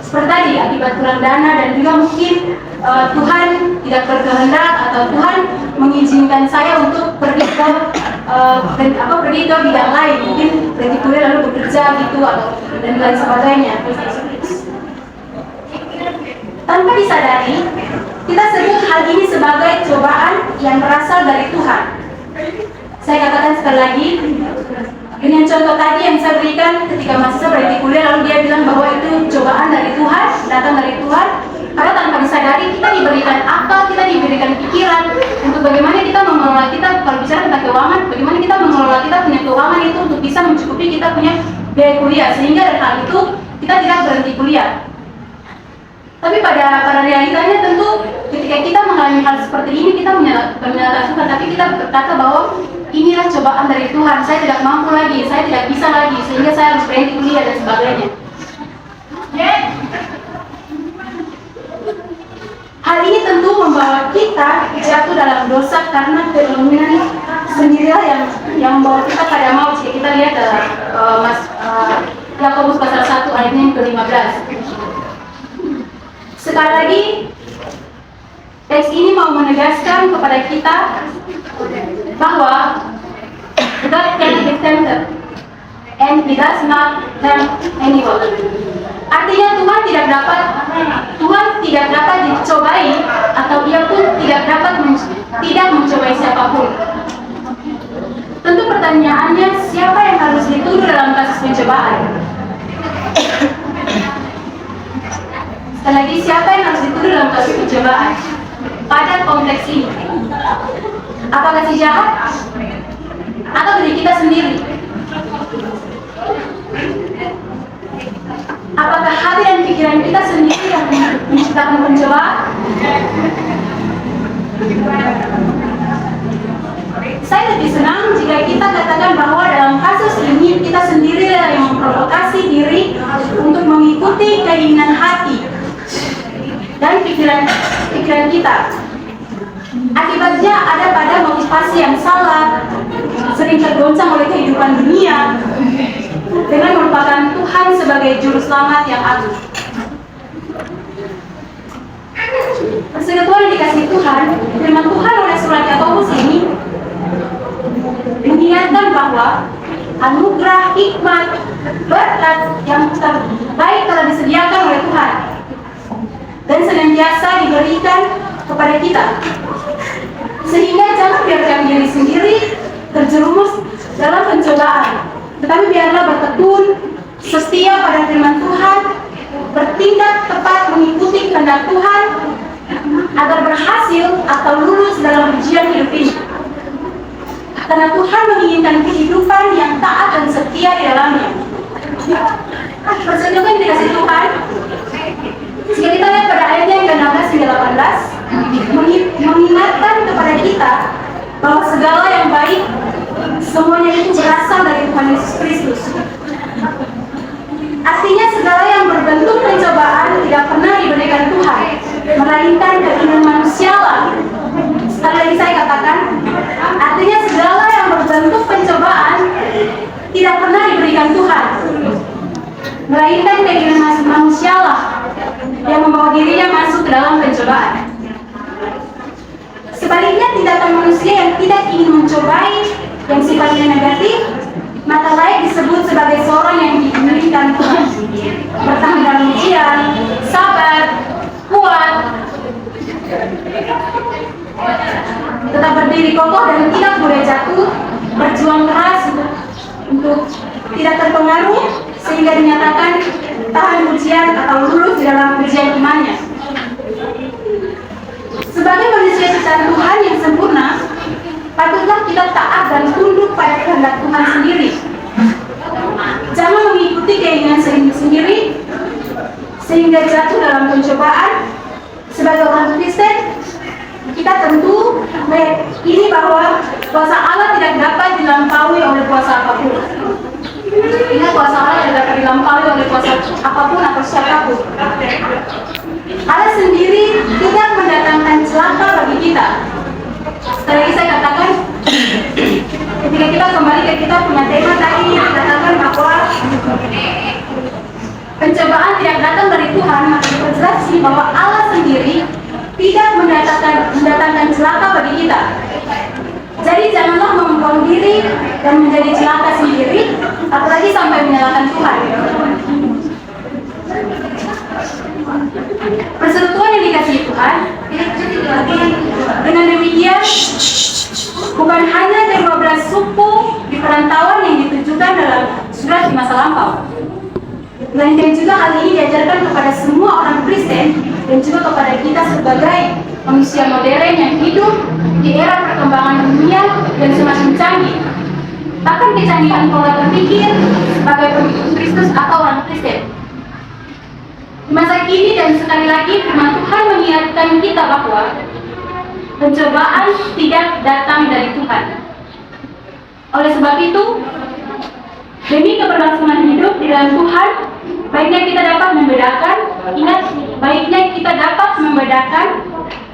Speaker 1: seperti tadi, akibat kurang dana, dan juga mungkin Tuhan tidak berkehendak atau Tuhan mengizinkan saya untuk pergi ke bidang lain, mungkin berhenti kuliah lalu bekerja gitu atau dan lain sebagainya. Tanpa disadari, kita sebut hal ini sebagai cobaan yang berasal dari Tuhan. Saya katakan sekali lagi, dengan contoh tadi yang saya berikan ketika mahasiswa berhenti kuliah lalu dia bilang bahwa itu cobaan dari Tuhan, datang dari Tuhan, karena tanpa disadari kita diberikan akal, kita diberikan pikiran untuk bagaimana kita mengelola kita, kalau bicara tentang keuangan, bagaimana kita mengelola kita punya keuangan itu untuk bisa mencukupi kita punya biaya kuliah, sehingga dari hal itu kita tidak berhenti kuliah. Tapi pada realitanya tentu ketika kita mengalami hal seperti ini kita menyalahkan Tuhan, tapi kita berkata bahwa inilah cobaan dari Tuhan, saya tidak mampu lagi, saya tidak bisa lagi, sehingga saya harus berhenti kuliah dan sebagainya. Hal ini tentu membawa kita jatuh dalam dosa karena keinginan sendirilah yang membawa kita pada maut. Jika kita lihat dalam Yakobus pasal 1 ayatnya yang ke-15. Sekali lagi, teks ini mau menegaskan kepada kita bahwa God cannot be tempted and He does not tempt anyone. Artinya Tuhan tidak dapat dicobai, atau Ia pun tidak mencobai siapapun. Tentu pertanyaannya, siapa yang harus dituduh dalam kasus pencobaan? Sekali lagi, siapa yang harus dituduh dalam kasus pencobaan pada konteks ini? Apakah si jahat atau diri kita sendiri? Apakah hati dan pikiran kita sendiri yang menciptakan pencobaan? Saya lebih senang jika kita katakan bahwa dalam kasus ini kita sendiri yang memprovokasi diri untuk mengikuti keinginan hati dan pikiran kita. Akibatnya ada pada motivasi yang salah, sering tergoncang oleh kehidupan dunia, dengan merupakan Tuhan sebagai juru selamat yang agung. Persekutuan yang dikasih Tuhan, firman Tuhan oleh surat Yakobus ini mengingatkan bahwa anugerah, hikmat, berkat yang terbaik telah disediakan oleh Tuhan dan senantiasa diberikan kepada kita, sehingga jangan biarkan diri sendiri terjerumus dalam pencobaan, tetapi biarlah bertekun setia pada firman Tuhan, bertindak tepat mengikuti kehendak Tuhan agar berhasil atau lulus dalam ujian hidup ini. Karena Tuhan menginginkan kehidupan yang taat dan setia di dalamnya. Persekutuan yang dikasih Tuhan, jika kita lihat pada ayatnya yang ke-16 hingga 18, mengingatkan kepada kita bahwa segala yang baik semuanya itu berasal dari Tuhan Yesus Kristus. Artinya segala yang berbentuk pencobaan tidak pernah diberikan Tuhan, melainkan keinginan manusialah. Sekali lagi saya katakan, artinya segala yang berbentuk pencobaan tidak pernah diberikan Tuhan, melainkan keinginan manusialah yang membawa dirinya masuk ke dalam pencobaan. Sebaliknya, tindakan manusia yang tidak ingin mencobai, yang sifatnya negatif,
Speaker 7: maka layak disebut sebagai seorang yang diinginkan Tuhan. Bertahan dalam ujian, sabar, kuat, tetap berdiri kokoh dan tidak boleh jatuh, berjuang keras untuk tidak terpengaruh sehingga dinyatakan tahan ujian atau lulus di dalam ujian imannya. Sebagai manusia ciptaan Tuhan yang sempurna, patutlah kita taat dan tunduk pada kehendak Tuhan sendiri. Jangan mengikuti keinginan sendiri sehingga jatuh dalam pencobaan. Sebagai orang Kristen, kita tentu meyakini bahwa kuasa Allah tidak dapat dilampaui oleh kuasa apapun. Ingat, kuasa Allah tidak dapat dilampaui oleh kuasa apapun atau siapapun. Allah sendiri tidak mendatangkan celaka bagi kita. Sekali lagi saya katakan, ketika kita kembali ke kita punya tema tadi, katakan bahwa pencobaan tidak datang dari Tuhan, maka diperjelas sini bahwa Allah sendiri tidak mendatangkan celaka bagi kita. Jadi janganlah membuang diri dan menjadi celaka sendiri, apalagi sampai menyalahkan Tuhan. Persekutuan yang dikasihi Tuhan, dengan demikian bukan hanya ke-12 suku di perantauan yang ditujukan dalam surat di masa lampau, melainkan juga hal ini diajarkan kepada semua orang Kristen dan juga kepada kita sebagai manusia modern yang hidup di era perkembangan dunia yang semakin canggih. Bahkan kecanggihan pola berpikir sebagai pengikut Kristus atau orang Kristen. Di masa kini dan sekali lagi firman Tuhan mengingatkan kita bahwa pencobaan tidak datang dari Tuhan. Oleh sebab itu, demi keberlangsungan hidup di dalam Tuhan, baiknya kita dapat membedakan, ingat, baiknya kita dapat membedakan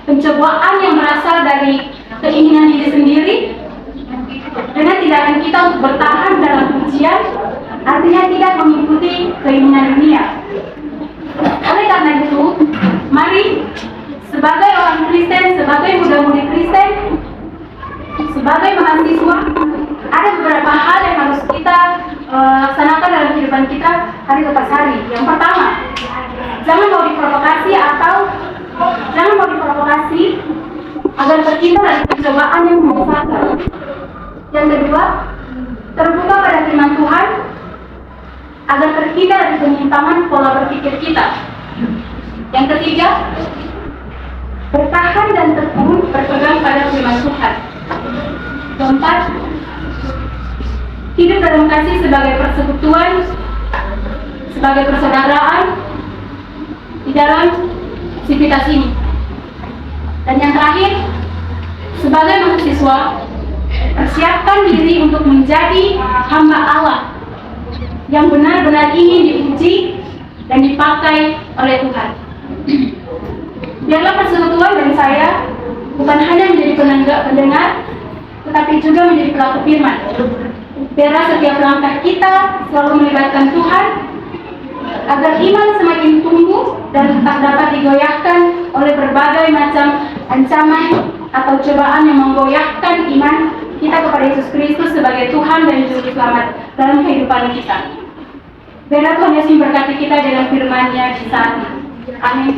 Speaker 7: pencobaan yang berasal dari keinginan diri sendiri dengan tindakan kita untuk bertahan dalam ujian, artinya tidak mengikuti keinginan dunia. Oleh karena itu, mari sebagai orang Kristen, sebagai muda-mudi Kristen, sebagai mahasiswa, ada beberapa hal yang harus kita laksanakan dalam kehidupan kita hari lepas hari. Yang pertama, jangan mau diprovokasi agar terhindar dari pencobaan yang menyesatkan. Yang kedua, terbuka pada firman Tuhan agar terhindar dari penyimpangan pola berpikir kita. Yang ketiga, bertahan dan tekun berpegang pada firman Tuhan. Keempat, hidup dalam kasih sebagai persekutuan, sebagai persaudaraan di dalam sivitas ini. Dan yang terakhir, sebagai mahasiswa, persiapkan diri untuk menjadi hamba Allah yang benar-benar ingin diuji dan dipakai oleh Tuhan. Biarlah persekutuan dari saya bukan hanya menjadi pendengar, tetapi juga menjadi pelaku firman. Biarlah setiap langkah kita selalu melibatkan Tuhan, agar iman semakin tumbuh dan tak dapat digoyahkan oleh berbagai macam ancaman atau cobaan yang menggoyahkan iman kita kepada Yesus Kristus sebagai Tuhan dan Juru Selamat dalam kehidupan kita. Biarlah Tuhan Yesus memberkati kita dalam firman-Nya di saat ini. Amin.